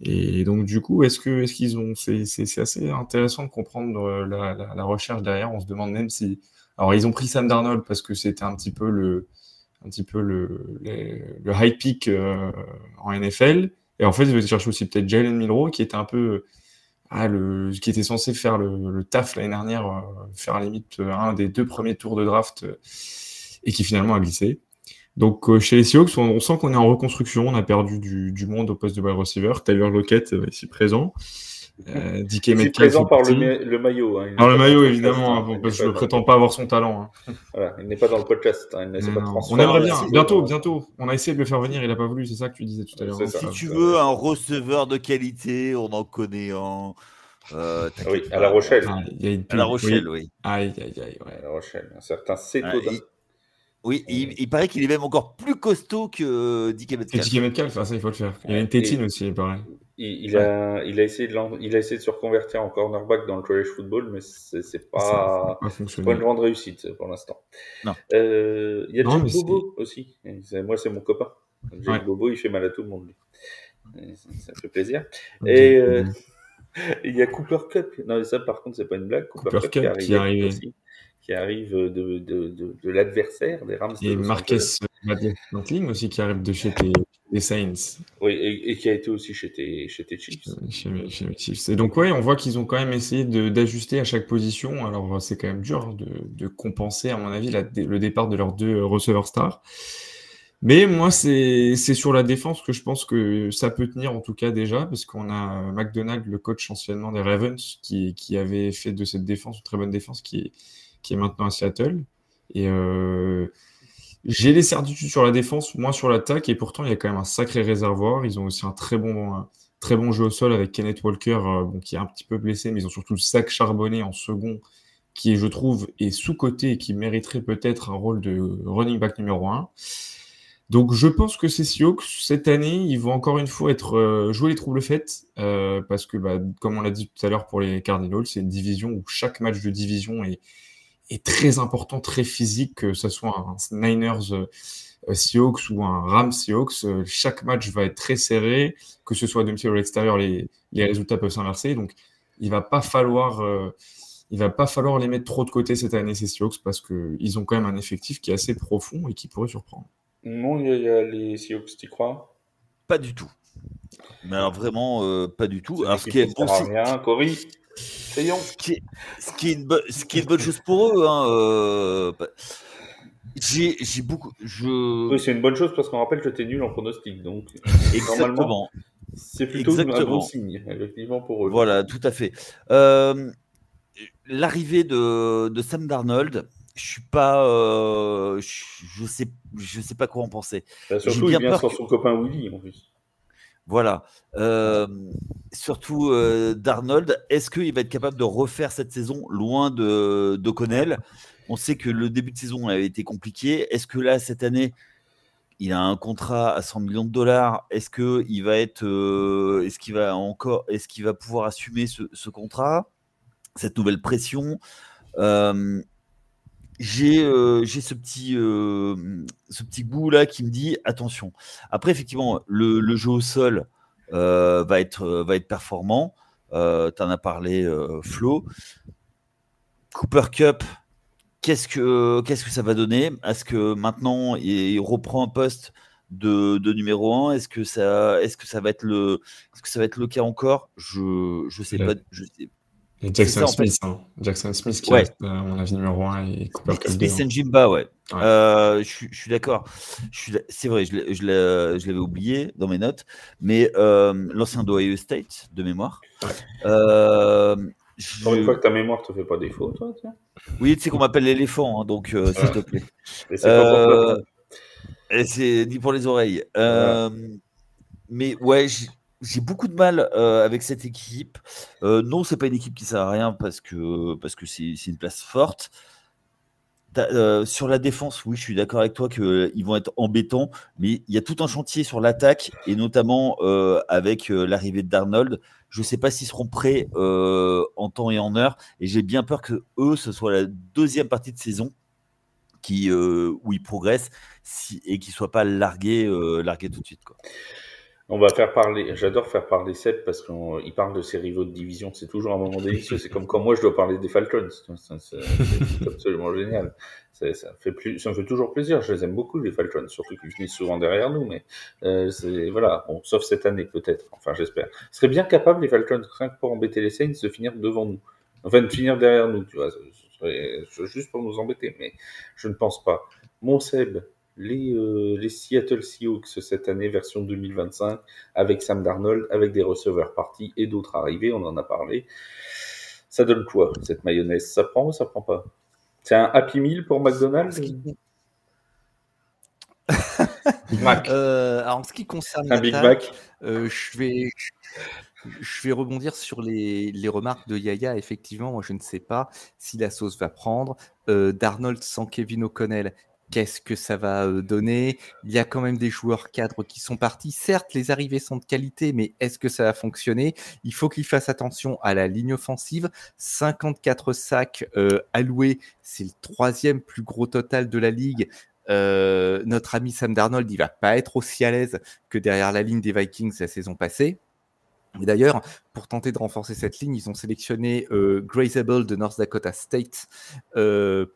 Et donc du coup, est-ce qu'ils ont, c'est assez intéressant de comprendre la recherche derrière. On se demande même si, alors ils ont pris Sam Darnold parce que c'était un petit peu le high pick en NFL. Et en fait, ils veulent chercher aussi peut-être Jalen Milroe qui était un peu qui était censé faire le taf l'année dernière, faire à la limite un des 2 premiers tours de draft. Et qui finalement a glissé. Donc chez les Seahawks, on sent qu'on est en reconstruction, on a perdu du monde au poste de wide receiver. Tyler Lockett ici présent. DK Metcalf présent par le maillot. Par le maillot, évidemment, parce que je ne prétends pas avoir son talent. Voilà, il n'est pas dans le podcast. Il ne s'est pas on aimerait bien. bientôt. Bientôt. On a essayé de le faire venir, il n'a pas voulu. C'est ça que tu disais tout à l'heure. Si tu veux un receveur de qualité, on en connaît un. Oui, à La Rochelle. À La Rochelle, oui. Aïe. Ouais. À La Rochelle. Un certain Cétodin. Oui, il paraît qu'il est même encore plus costaud que DK Metcalf. DK Metcalf, ça il faut le faire. Il a une tétine aussi, il paraît. Il a essayé de se reconvertir en cornerback dans le college football, mais c'est pas une grande réussite pour l'instant. Non. Il y a Jake Bobo aussi. Moi, c'est mon copain. Jake Bobo, il fait mal à tout le monde. Ça fait plaisir. Et il y a Cooper Kupp. Non, ça, par contre, c'est pas une blague. Cooper Kupp qui arrive aussi. Qui arrive de l'adversaire des Rams. Et Marquez Scantling aussi qui arrive de chez les Saints. Oui, et qui a été aussi chez tes Chiefs. Chez les Chiefs. Et donc, on voit qu'ils ont quand même essayé d'ajuster à chaque position. Alors, c'est quand même dur de compenser, à mon avis, le départ de leurs 2 receveurs stars. Mais moi, c'est sur la défense que je pense que ça peut tenir, en tout cas, déjà, parce qu'on a McDonald, le coach anciennement des Ravens, qui avait fait de cette défense une très bonne défense, qui est maintenant à Seattle. Et j'ai les certitudes sur la défense, moins sur l'attaque, et pourtant il y a quand même un sacré réservoir. Ils ont aussi un très bon jeu au sol avec Kenneth Walker, qui est un petit peu blessé, mais ils ont surtout Zach Charbonnet en second, qui je trouve est sous-coté et qui mériterait peut-être un rôle de running back numéro 1. Donc je pense que ces Seahawks, cette année, ils vont encore une fois jouer les troubles faites, parce que comme on l'a dit tout à l'heure pour les Cardinals, c'est une division où chaque match de division est très important, très physique, que ce soit un Niners Seahawks ou un Rams Seahawks, chaque match va être très serré, que ce soit à domicile ou à l'extérieur, les résultats peuvent s'inverser, donc il va pas falloir les mettre trop de côté cette année, ces Seahawks, parce qu'ils ont quand même un effectif qui est assez profond et qui pourrait surprendre. Non, il y a les Seahawks, tu crois? Pas du tout. Mais alors vraiment, pas du tout. Alors ce qui est bon, rien, Cory. Ce qui est une bonne chose pour eux. J'ai beaucoup. Oui, c'est une bonne chose parce qu'on rappelle que tu es nul en pronostic. Donc, normalement, c'est plutôt un bon signe, effectivement, pour eux. Voilà, tout à fait. L'arrivée de Sam Darnold, je suis pas. Je sais pas quoi en penser. Surtout, il vient sans son copain Willy, en plus. Voilà. Surtout Darnold, est-ce qu'il va être capable de refaire cette saison loin d'O'Connell? On sait que le début de saison avait été compliqué. Est-ce que là, cette année, il a un contrat à 100 millions de dollars? Est-ce qu'il va est-ce qu'il va pouvoir assumer ce contrat, cette nouvelle pression? J'ai ce petit goût là qui me dit attention. Après, effectivement, le jeu au sol va être performant. Tu en as parlé, Flo. Cooper Cup, qu'est-ce que ça va donner? Est-ce que maintenant il reprend un poste de numéro 1? Est-ce que ça va être le cas encore? Je sais pas. Et C'est Jackson ça, en fait. Smith, hein. Jackson Smith qui Ouais. reste, à mon avis, numéro 1 et Cooper Cup Smith 2. and Jimba, ouais. Ouais. Je suis d'accord. C'est vrai, je l'avais oublié dans mes notes, mais l'ancien d'Ohio State, de mémoire. Pour une fois que ta mémoire te fait pas défaut, toi, tiens. Oui, tu sais qu'on m'appelle l'éléphant, hein, donc s'il te plaît. Et c'est pas pour toi. Et c'est ni pour les oreilles. Voilà. Mais ouais, j'ai beaucoup de mal avec cette équipe. Non, c'est pas une équipe qui sert à rien parce que c'est une place forte. Sur la défense, oui, je suis d'accord avec toi qu'ils vont être embêtants, mais il y a tout un chantier sur l'attaque, et notamment avec l'arrivée de Darnold. Je ne sais pas s'ils seront prêts en temps et en heure, et j'ai bien peur que eux, ce soit la deuxième partie de saison où ils progressent et qu'ils ne soient pas largués tout de suite, quoi. On va faire parler, j'adore faire parler Seb parce qu'il parle de ses rivaux de division, c'est toujours un moment délicieux, c'est comme quand moi je dois parler des Falcons, c'est absolument génial, ça me fait toujours plaisir, je les aime beaucoup les Falcons, surtout qu'ils finissent souvent derrière nous, mais voilà, bon, sauf cette année peut-être, enfin j'espère. Ils seraient bien capables les Falcons, rien que pour embêter les Saints, de finir devant nous, enfin de finir derrière nous, tu vois, ce serait juste pour nous embêter, mais je ne pense pas. Mon Seb, les Seattle Seahawks cette année, version 2025, avec Sam Darnold, avec des receveurs partis et d'autres arrivés, on en a parlé. Ça donne quoi, cette mayonnaise? Ça prend ou ça prend pas? C'est un Happy Meal pour McDonald's? Big Mac. Alors, en ce qui concerne Un Big l'attaque, Mac? je vais rebondir sur les remarques de Yaya. Effectivement, moi, je ne sais pas si la sauce va prendre. Darnold sans Kevin O'Connell, qu'est-ce que ça va donner? Il y a quand même des joueurs cadres qui sont partis. Certes, les arrivées sont de qualité, mais est-ce que ça va fonctionner? Il faut qu'il fasse attention à la ligne offensive. 54 sacs alloués, c'est le 3e plus gros total de la ligue. Notre ami Sam Darnold, il va pas être aussi à l'aise que derrière la ligne des Vikings la saison passée. Et d'ailleurs, pour tenter de renforcer cette ligne, ils ont sélectionné Grace Able de North Dakota State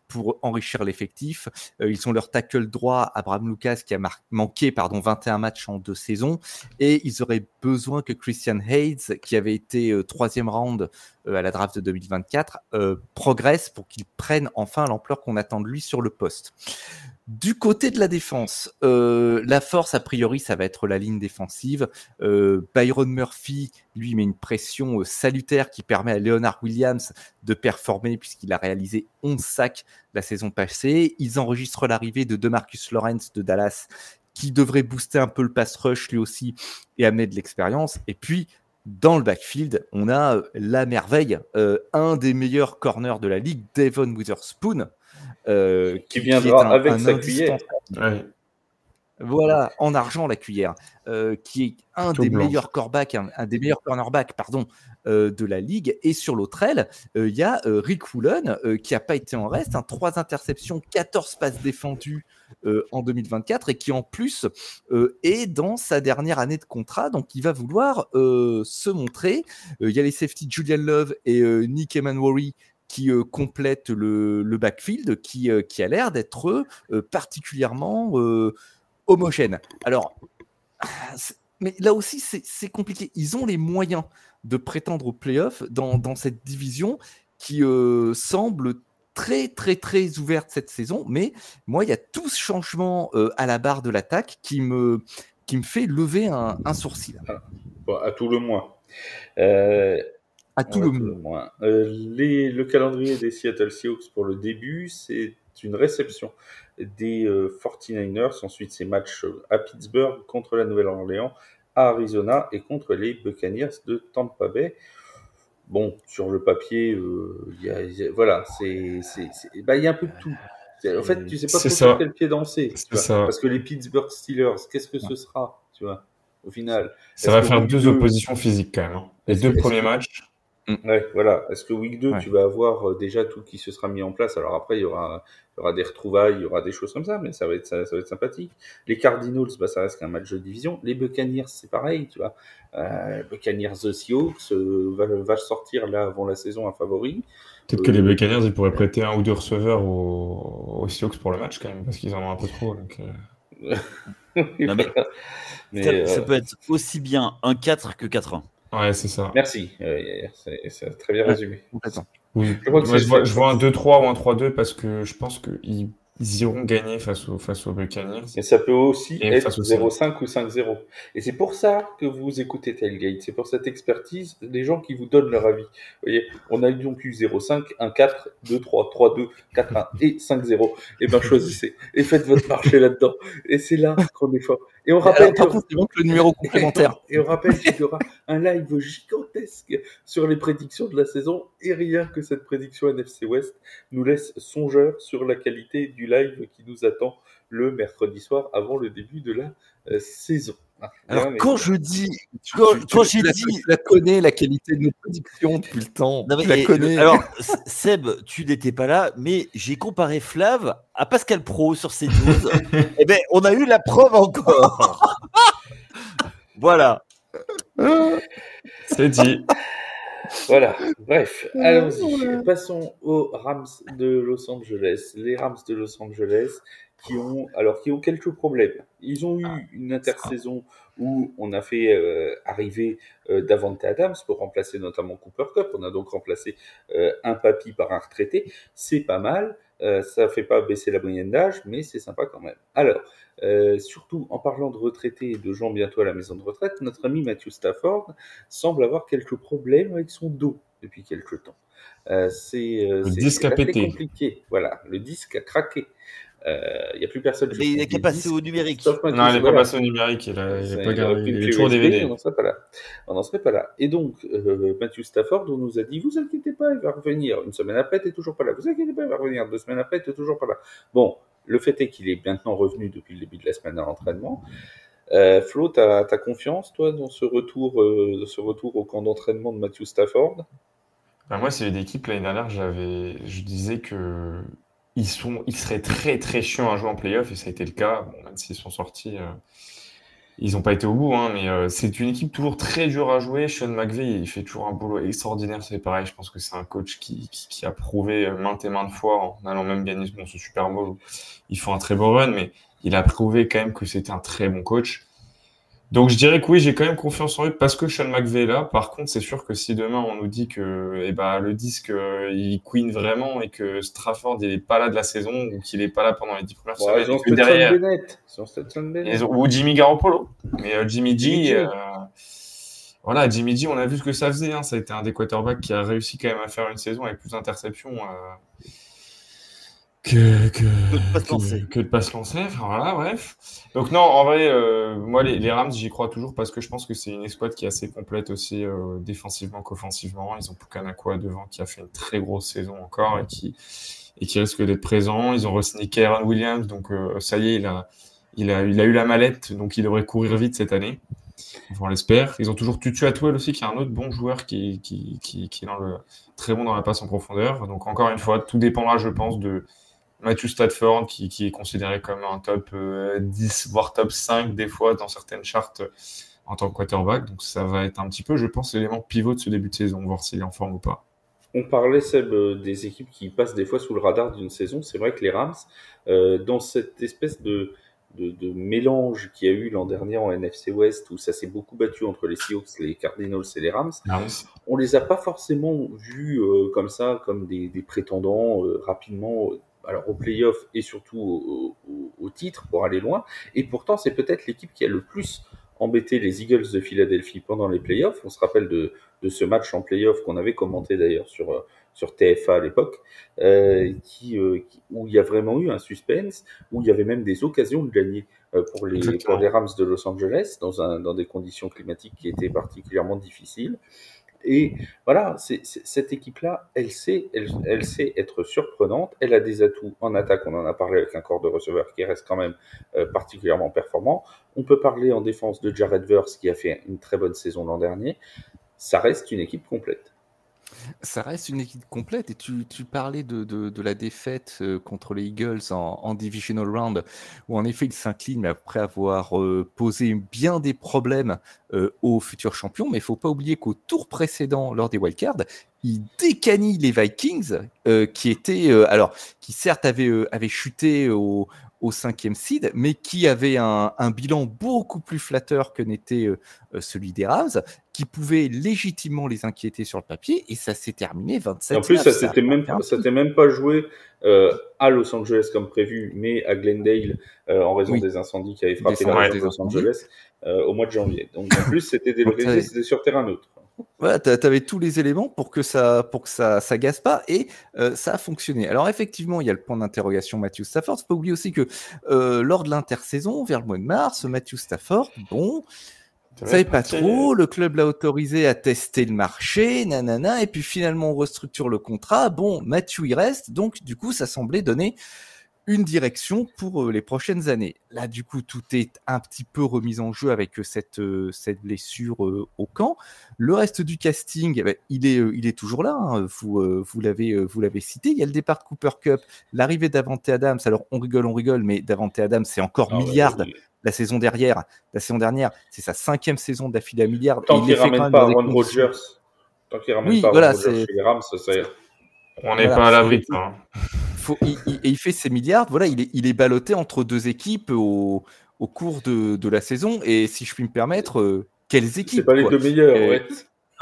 pour enrichir l'effectif. Ils ont leur tackle droit, Abraham Lucas, qui a manqué 21 matchs en 2 saisons. Et ils auraient besoin que Christian Hayes, qui avait été 3e round à la draft de 2024, progresse pour qu'il prenne enfin l'ampleur qu'on attend de lui sur le poste. Du côté de la défense, la force, a priori, ça va être la ligne défensive. Byron Murphy, lui, met une pression salutaire qui permet à Leonard Williams de performer puisqu'il a réalisé 11 sacs la saison passée. Ils enregistrent l'arrivée de DeMarcus Lawrence de Dallas qui devrait booster un peu le pass rush lui aussi et amener de l'expérience. Et puis, dans le backfield, on a la merveille, un des meilleurs corners de la ligue, Devon Witherspoon, qui viendra est avec sa cuillère. Ouais. Voilà, en argent la cuillère, qui est un Tout des blanc. meilleurs cornerbacks de la ligue. Et sur l'autre aile, il y a Rick Woolen qui n'a pas été en reste, 3 interceptions, 14 passes défendues en 2024 et qui en plus est dans sa dernière année de contrat, donc il va vouloir se montrer. Il y a les safety Julian Love et Nick Emanwari qui complètent le backfield, qui a l'air d'être particulièrement homogène. Alors, mais là aussi, c'est compliqué. Ils ont les moyens de prétendre aux playoffs dans cette division qui semble très, très, très ouverte cette saison. Mais moi, il y a tout ce changement à la barre de l'attaque qui me fait lever un sourcil. Bon, à tout le moins. À tout le moins. Le calendrier des Seattle Seahawks pour le début, c'est une réception des 49ers. Ensuite, c'est match à Pittsburgh contre la Nouvelle-Orléans, à Arizona et contre les Buccaneers de Tampa Bay. Bon, sur le papier, voilà, il y a un peu de tout. En fait, tu sais pas trop sur quel pied danser, tu vois, parce que les Pittsburgh Steelers, qu'est-ce que ce sera, tu vois, au final. Ça va faire deux oppositions physiques quand même. Hein. Les deux premiers matchs. Ouais, voilà. Est-ce que week 2, tu vas avoir déjà tout qui se sera mis en place? Alors après, il y aura des retrouvailles, il y aura des choses comme ça, mais ça va être sympathique. Les Cardinals, ça reste qu'un match de division. Les Buccaneers, c'est pareil, tu vois. Buccaneers The Seahawks va sortir là avant la saison un favori. Peut-être que les Buccaneers, ils pourraient prêter un ou deux receveurs aux Seahawks pour le match quand même, parce qu'ils en ont un peu trop. Donc, non, mais ça peut être aussi bien un 4 que 4-1. Ouais, c'est ça. Merci. C'est très bien résumé. Je vois un 2-3 ou un 3-2 parce que je pense qu'ils iront gagner face aux Buccaneers. Et ça peut aussi être 0-5 ou 5-0. Et c'est pour ça que vous écoutez Tailgate. C'est pour cette expertise, les gens qui vous donnent leur avis. Vous voyez, on a donc eu 0-5, 1-4, 2-3, 3-2, 4-1 et 5-0. Et ben choisissez et faites votre marché là-dedans. Et c'est là qu'on est fort. Et on rappelle le numéro complémentaire. Et on rappelle qu'il y aura un live gigantesque sur les prédictions de la saison. Et rien que cette prédiction NFC West nous laisse songeurs sur la qualité du live qui nous attend le mercredi soir avant le début de la saison. Alors, quand j'ai dit. Tu la connais, la qualité de nos prédictions depuis le temps. Non, mais, tu la connais. Alors, Seb, tu n'étais pas là, mais j'ai comparé Flav à Pascal Pro sur CNews. Eh bien, on a eu la preuve encore. Voilà. C'est dit. Voilà, bref, allons-y. Passons aux Rams de Los Angeles. Les Rams de Los Angeles qui ont quelques problèmes. Ils ont eu une intersaison où on a fait arriver Davante Adams pour remplacer notamment Cooper Kupp. On a donc remplacé un papy par un retraité. C'est pas mal. Ça fait pas baisser la moyenne d'âge, mais c'est sympa quand même. Alors, surtout en parlant de retraités et de gens bientôt à la maison de retraite, notre ami Matthew Stafford semble avoir quelques problèmes avec son dos depuis quelques temps. Le disque a pété. Compliqué. Voilà, le disque a craqué. Il n'y a plus personne. Mais il n'est qu'à passer au numérique. Non, il n'est pas passé au numérique. Il est toujours DVD. On n'en serait pas là. Et donc, Matthew Stafford, on nous a dit, vous inquiétez pas, il va revenir. Une semaine après, il n'est toujours pas là. Vous inquiétez pas, il va revenir. 2 semaines après, il n'est toujours pas là. Bon, le fait est qu'il est maintenant revenu depuis le début de la semaine à l'entraînement. Flo, t'as confiance, toi, dans ce retour au camp d'entraînement de Matthew Stafford? Moi, c'est une équipe, l'année dernière, je disais que ils seraient très très chiants à jouer en play-off, et ça a été le cas. Bon, même s'ils sont sortis, ils n'ont pas été au bout, hein, mais c'est une équipe toujours très dure à jouer. Sean McVay, il fait toujours un boulot extraordinaire, c'est pareil. Je pense que c'est un coach qui a prouvé maintes et maintes fois, en allant même gagner ce Super Bowl où ils font un très beau run, mais il a prouvé quand même que c'était un très bon coach. Donc je dirais que oui, j'ai quand même confiance en eux parce que Sean McVay est là. Par contre, c'est sûr que si demain on nous dit que le disque il queen vraiment et que Stafford il est pas là de la saison ou qu'il est pas là pendant les 10 premières semaines, et que derrière ou Jimmy Garoppolo, mais Jimmy G, voilà, Jimmy G, on a vu ce que ça faisait, hein. Ça a été un des quarterbacks qui a réussi quand même à faire une saison avec plus d'interceptions que de pas se lancer. Enfin, voilà, bref. Donc non, en vrai, moi les Rams, j'y crois toujours parce que je pense que c'est une escouade qui est assez complète aussi défensivement qu'offensivement. Ils ont Pukanacua devant qui a fait une très grosse saison encore et qui risque d'être présent. Ils ont re-signé Kyren Williams, donc ça y est, il a eu la mallette, donc il devrait courir vite cette année. Enfin, on l'espère. Ils ont toujours Tutu Atwell aussi, qui est un autre bon joueur qui est très bon dans la passe en profondeur. Donc encore une fois, tout dépendra, je pense, de Matthew Stafford, qui est considéré comme un top 10, voire top 5 des fois dans certaines chartes en tant que quarterback. Donc ça va être un petit peu, je pense, l'élément pivot de ce début de saison, voir s'il est en forme ou pas. On parlait, Seb, des équipes qui passent des fois sous le radar d'une saison. C'est vrai que les Rams, dans cette espèce de mélange qu'il y a eu l'an dernier en NFC West, où ça s'est beaucoup battu entre les Seahawks, les Cardinals et les Rams, on les a pas forcément vus comme ça, comme des prétendants rapidement alors au playoff et surtout au titre pour aller loin. Et pourtant, c'est peut-être l'équipe qui a le plus embêté les Eagles de Philadelphie pendant les playoffs. On se rappelle de ce match en playoff qu'on avait commenté d'ailleurs sur TFA à l'époque, où il y a vraiment eu un suspense, où il y avait même des occasions de gagner pour les Rams de Los Angeles dans des conditions climatiques qui étaient particulièrement difficiles. Et voilà, cette équipe-là, elle sait être surprenante. Elle a des atouts en attaque. On en a parlé avec un corps de receveurs qui reste quand même particulièrement performant. On peut parler en défense de Jared Verse qui a fait une très bonne saison l'an dernier. Ça reste une équipe complète. Ça reste une équipe complète et tu parlais de la défaite contre les Eagles en Divisional Round où en effet ils s'inclinent mais après avoir posé bien des problèmes aux futurs champions, mais il ne faut pas oublier qu'au tour précédent lors des wildcards ils décanillent les Vikings qui certes avaient chuté au 5e seed, mais qui avait un bilan beaucoup plus flatteur que n'était celui des Rams, qui pouvait légitimement les inquiéter sur le papier, et ça s'est terminé 27-9. En plus, ça s'était même pas joué à Los Angeles comme prévu, mais à Glendale en raison des incendies qui avaient frappé la région de Los Angeles au mois de janvier. Donc en plus, c'était délocalisé, c'était sur terrain neutre. Voilà, tu avais tous les éléments pour que ça gasse pas et ça a fonctionné. Alors effectivement, il y a le point d'interrogation Matthew Stafford. Il faut pas oublier aussi que lors de l'intersaison, vers le mois de mars, Matthew Stafford, ça savait pas trop, le club l'a autorisé à tester le marché, nanana, et puis finalement on restructure le contrat. Bon, Matthew il reste, donc du coup ça semblait donner une direction pour les prochaines années. Là, du coup, tout est un petit peu remis en jeu avec cette blessure au camp. Le reste du casting, il est toujours là. Hein. Vous l'avez cité. Il y a le départ de Cooper Kupp, l'arrivée d'Avante Adams. Alors, on rigole, mais d'Avante Adams, c'est encore milliard. La saison dernière, c'est sa 5e saison d'affilée à milliard. Tant qu'il ne ramène pas Aaron Rodgers, chez les Rams, ça ira. On n'est pas à l'abri de ça. Hein. Il fait ses milliards. Voilà, il est ballotté entre deux équipes au cours de la saison. Et si je puis me permettre, quelles équipes? C'est pas les deux meilleurs, ouais.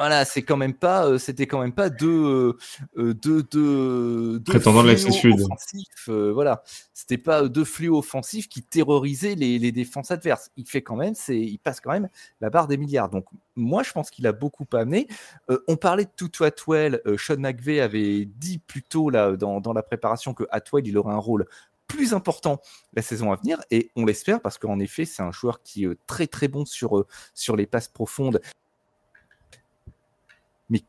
Voilà, c'était quand même pas deux prétendants de l'axe sud. Voilà, c'était pas deux fléaux offensifs qui terrorisaient les défenses adverses. Il passe quand même la barre des milliards. Donc moi, je pense qu'il a beaucoup amené. On parlait de Tutu Atwell. Sean McVay avait dit plus tôt là dans la préparation que Atwell il aurait un rôle plus important la saison à venir et on l'espère parce qu'en effet c'est un joueur qui est très très bon sur les passes profondes. Mais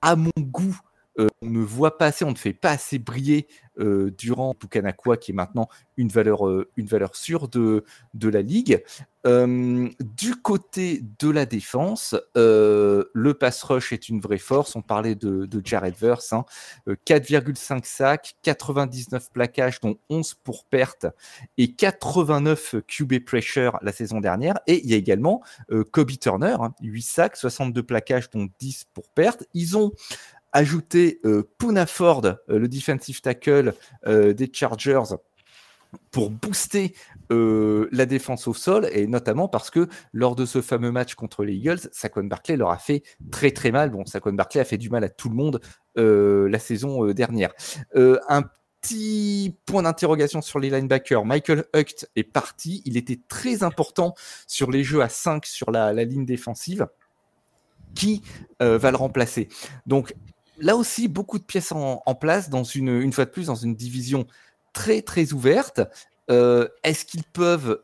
à mon goût, on ne voit pas assez, on ne fait pas assez briller durant Pukanakua, qui est maintenant une valeur sûre de la ligue. Du côté de la défense, le pass rush est une vraie force. On parlait de Jared Verse, 4,5 sacs, 99 plaquages, dont 11 pour perte et 89 QB pressure la saison dernière. Et il y a également Kobe Turner, 8 sacs, 62 plaquages, dont 10 pour perte. Ils ont ajouté Poona Ford, le defensive tackle des Chargers, pour booster la défense au sol, et notamment parce que lors de ce fameux match contre les Eagles, Saquon Barkley leur a fait très très mal. Bon, Saquon Barkley a fait du mal à tout le monde la saison dernière. Un petit point d'interrogation sur les linebackers. Michael Hucht est parti. Il était très important sur les jeux à 5 sur la ligne défensive. Qui va le remplacer? Donc là aussi, beaucoup de pièces en place dans une fois de plus dans une division très très ouverte. Est-ce qu'ils peuvent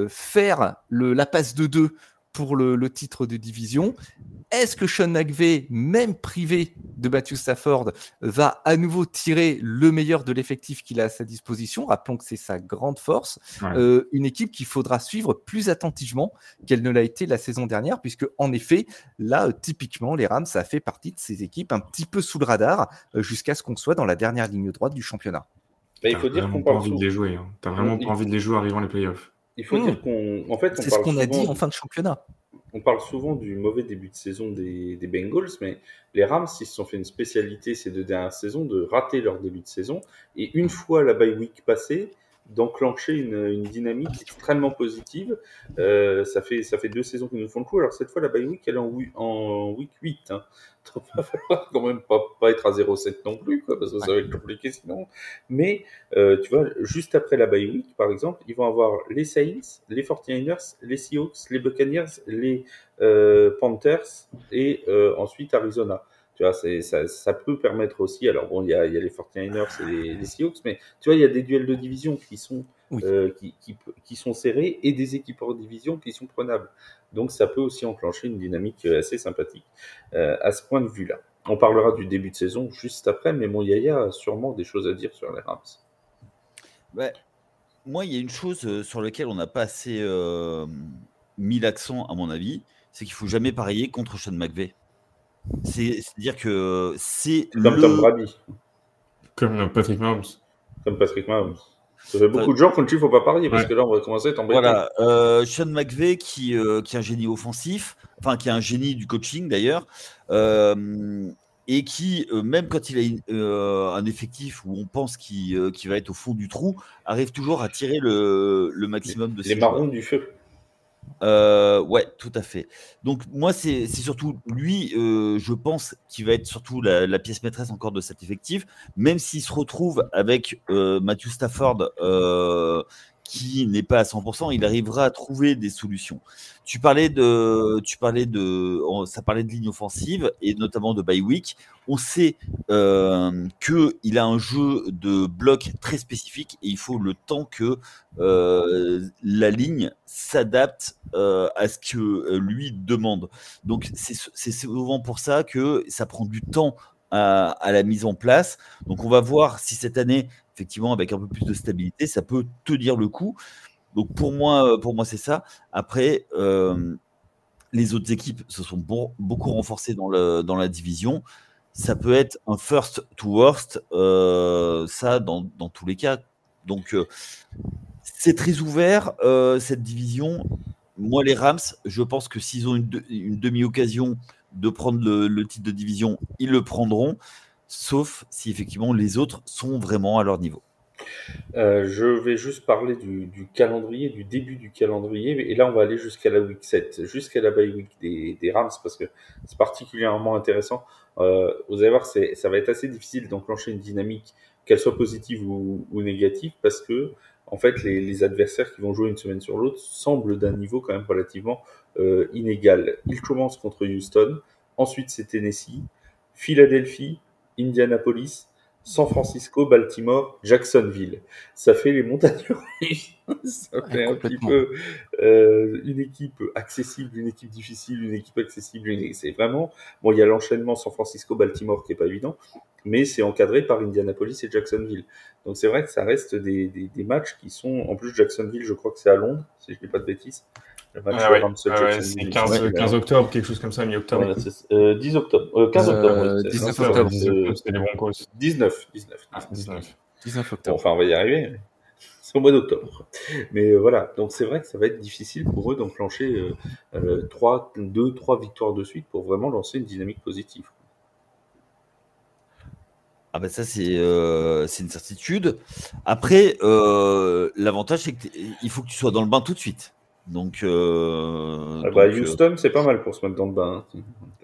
faire la passe de 2 pour le titre de division? Est-ce que Sean McVay, même privé de Matthew Stafford, va à nouveau tirer le meilleur de l'effectif qu'il a à sa disposition? Rappelons que c'est sa grande force. Ouais. Une équipe qu'il faudra suivre plus attentivement qu'elle ne l'a été la saison dernière, puisque en effet, là, typiquement, les Rams, ça a fait partie de ces équipes un petit peu sous le radar jusqu'à ce qu'on soit dans la dernière ligne droite du championnat. Bah, il faut dire qu'on parle envie de les jouer. Hein. T'as vraiment pas envie de les jouer arrivant les playoffs. Il faut dire qu'on fait, c'est ce qu'on a dit en fin de championnat. On parle souvent du mauvais début de saison des Bengals, mais les Rams, ils se sont fait une spécialité ces 2 dernières saisons de rater leur début de saison. Et une fois la bye week passée, d'enclencher une dynamique extrêmement positive. Ça fait 2 saisons qu'ils nous font le coup. Alors cette fois, la bye week, elle est en week 8. Hein. Donc il va falloir quand même pas être à 0-7 non plus, quoi, parce que ça va être compliqué sinon. Mais tu vois, juste après la bye week, par exemple, ils vont avoir les Saints, les 49ers, les Seahawks, les Buccaneers, les Panthers et ensuite Arizona. Tu vois, ça peut permettre aussi. Alors bon, il y a les 49ers et les Seahawks, mais tu vois, il y a des duels de division qui sont Oui. qui sont serrées et des équipes hors division qui sont prenables. Donc ça peut aussi enclencher une dynamique assez sympathique à ce point de vue-là. On parlera du début de saison juste après, mais mon Yaya a sûrement des choses à dire sur les Rams. Ouais. Moi, il y a une chose sur laquelle on n'a pas assez mis l'accent, à mon avis, c'est qu'il ne faut jamais parier contre Sean McVay. C'est-à-dire que c'est Comme Tom Brady, Comme Patrick Mahomes. comme Patrick Mahomes. Ça fait beaucoup de gens contre qui il ne faut pas parier, parce Ouais. que là, on va commencer à t'embêter. Voilà, Sean McVay qui est un génie offensif, enfin qui est un génie du coaching d'ailleurs, et qui, même quand il a un effectif où on pense qu'il va être au fond du trou, arrive toujours à tirer le maximum de ses Les joueurs. marrons du feu. Ouais, tout à fait. Donc moi, c'est surtout lui, je pense, qui va être surtout la pièce maîtresse encore de cet effectif, même s'il se retrouve avec Matthew Stafford qui n'est pas à 100%, il arrivera à trouver des solutions. Ça parlait de ligne offensive et notamment de bye week. On sait qu'il a un jeu de bloc très spécifique et il faut le temps que la ligne s'adapte à ce que lui demande. Donc c'est souvent pour ça que ça prend du temps à la mise en place. Donc on va voir si cette année, effectivement, avec un peu plus de stabilité, ça peut tenir le coup. Donc pour moi c'est ça. Après, les autres équipes se sont beaucoup renforcées dans la division. Ça peut être un first to worst, ça dans tous les cas. Donc c'est très ouvert cette division. Moi, les Rams, je pense que s'ils ont une demi-occasion de prendre le titre de division, ils le prendront, sauf si effectivement les autres sont vraiment à leur niveau. Je vais juste parler du calendrier, du début du calendrier, et là on va aller jusqu'à la week 7, jusqu'à la bye week des Rams, parce que c'est particulièrement intéressant. Vous allez voir, ça va être assez difficile d'enclencher une dynamique, qu'elle soit positive ou négative, parce que en fait les adversaires qui vont jouer une semaine sur l'autre semblent d'un niveau quand même relativement inégal. Ils commencent contre Houston, ensuite c'est Tennessee, Philadelphie, Indianapolis, San Francisco, Baltimore, Jacksonville. Ça fait les montagnes russes. Ça fait un petit peu une équipe accessible, une équipe difficile, une équipe accessible. C'est vraiment... Bon, il y a l'enchaînement San Francisco-Baltimore qui est pas évident, mais c'est encadré par Indianapolis et Jacksonville. Donc c'est vrai que ça reste des matchs qui sont... En plus, Jacksonville, je crois que c'est à Londres, si je ne dis pas de bêtises. Le match c'est 15 octobre, quelque chose comme ça, mi-octobre. Voilà, 10 octobre. 15 octobre. 19 octobre. C'est les Broncos. 19 19 octobre. Bon, enfin, on va y arriver. C'est au mois d'octobre. Mais voilà, donc c'est vrai que ça va être difficile pour eux d'enclencher 3 victoires de suite pour vraiment lancer une dynamique positive. Ah ben ça c'est une certitude. Après, l'avantage c'est qu'il faut que tu sois dans le bain tout de suite. Donc, Houston, c'est pas mal pour se mettre dans le bain. Hein.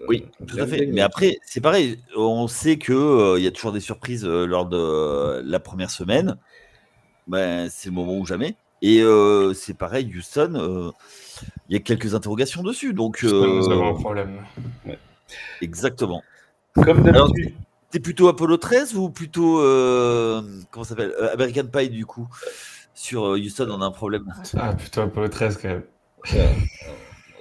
Oui, tout à fait. Mais après, c'est pareil. On sait que il y a toujours des surprises lors de la première semaine. Ben, c'est le moment ou jamais. Et c'est pareil, Houston, il y a quelques interrogations dessus. Donc, nous avons un problème. Ouais. Exactement. Comme d'habitude. T'es plutôt Apollo 13 ou plutôt comment ça s'appelle American Pie du coup? Sur Houston, on a un problème. Ah, plutôt Apollo 13 quand même.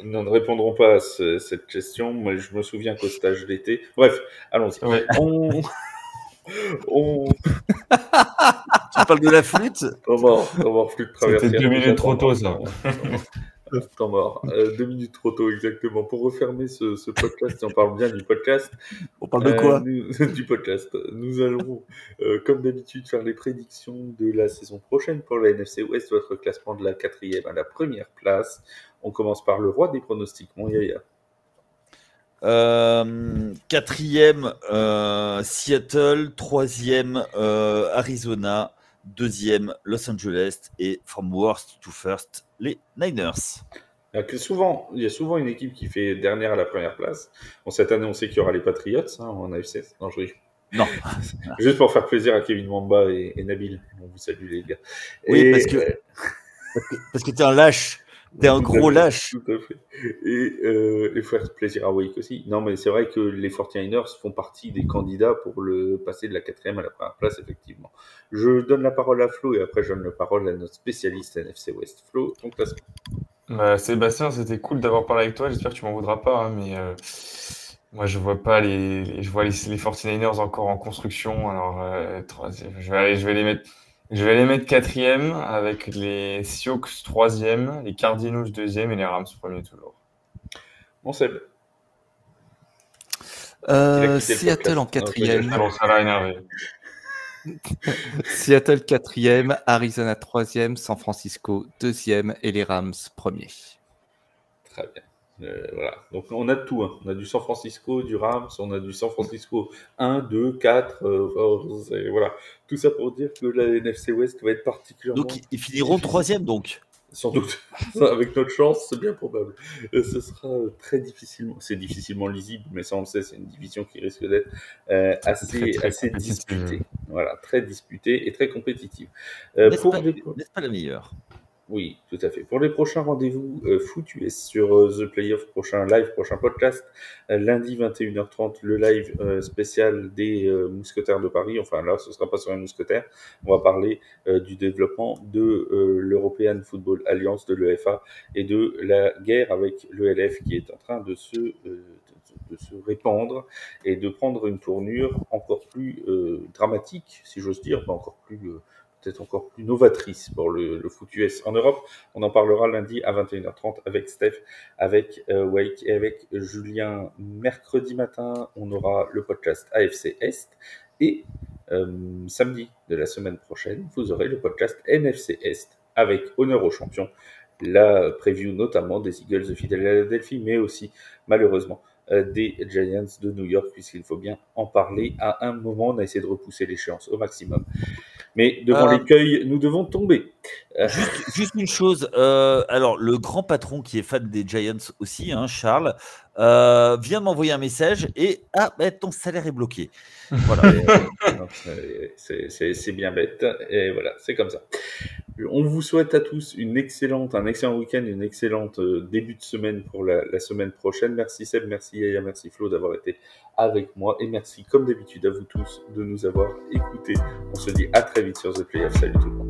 Nous ne répondrons pas à cette question. Moi, je me souviens qu'au stage d'été. Bref, allons-y. Ouais. Tu parles de la flûte? Temps mort, flûte traversière. C'était 2 minutes trop tôt, ça. Temps mort. 2 minutes trop tôt, exactement. Pour refermer ce podcast, si on parle bien du podcast. On parle de quoi? Du podcast. Nous allons, comme d'habitude, faire les prédictions de la saison prochaine pour la NFC Ouest, votre classement de la 4e à la 1re place. On commence par le roi des pronostics, mon Yaya. 4e, Seattle. 3e, Arizona. 2e, Los Angeles. Et from worst to first, les Niners. Il y a souvent une équipe qui fait dernière à la 1re place. Bon, cette année, on sait qu'il y aura les Patriots en AFC. Non, je rigole. Non. Juste pour faire plaisir à Kevin Mwamba et Nabil. On vous salue, les gars. Oui, parce que t'es un lâche. T'es un gros lâche. Tout à fait. Et faire plaisir à Wake aussi. Non, mais c'est vrai que les 49ers font partie des candidats pour le passer de la 4e à la première place, effectivement. Je donne la parole à Flo et après je donne la parole à notre spécialiste NFC West. Flo, ton classement. Sébastien, c'était cool d'avoir parlé avec toi. J'espère que tu m'en voudras pas, hein, mais moi je vois pas je vois les 49ers encore en construction. Alors je vais les mettre 4e avec les Seahawks 3e, les Cardinals 2e et les Rams 1er toujours. Bon, Seb. Seattle en 4e. Ça va énerver. Seattle 4e, Arizona 3e, San Francisco 2e et les Rams 1er. Très bien. Voilà. Donc on a de tout. Hein. On a du San Francisco, du Rams, on a du San Francisco 1, 2, 4. Voilà. Tout ça pour dire que la NFC West va être particulièrement. Donc ils finiront 3e donc. Sans doute. Avec notre chance, c'est bien probable. Ce sera très difficilement. C'est difficilement lisible, mais ça on le sait, c'est une division qui risque d'être assez disputée. Voilà, très disputée et très compétitive. N'est-ce pas la meilleure? Oui, tout à fait. Pour les prochains rendez-vous foot US sur The Playoff, prochain podcast, lundi 21h30, le live spécial des Mousquetaires de Paris. Enfin là, ce sera pas sur les Mousquetaires. On va parler du développement de l'European Football Alliance, de l'EFA, et de la guerre avec l'ELF qui est en train de se répandre et de prendre une tournure encore plus dramatique, si j'ose dire, mais encore plus... peut-être encore plus novatrice pour le foot US en Europe. On en parlera lundi à 21h30 avec Steph, avec Wake et avec Julien. Mercredi matin, on aura le podcast AFC Est. Et samedi de la semaine prochaine, vous aurez le podcast NFC Est avec honneur aux champions. La preview notamment des Eagles de Philadelphie, mais aussi malheureusement des Giants de New York, puisqu'il faut bien en parler à un moment. On a essayé de repousser l'échéance au maximum. Mais devant l'écueil, nous devons tomber. Juste une chose. Alors, le grand patron qui est fan des Giants aussi, hein, Charles, vient de m'envoyer un message et ton salaire est bloqué. Voilà. C'est bien bête. Et voilà, c'est comme ça. On vous souhaite à tous un excellent week-end, une excellente début de semaine pour la semaine prochaine. Merci Seb, merci Yaya, merci Flo d'avoir été avec moi. Et merci comme d'habitude à vous tous de nous avoir écoutés. On se dit à très vite sur The Playoff. Salut tout le monde.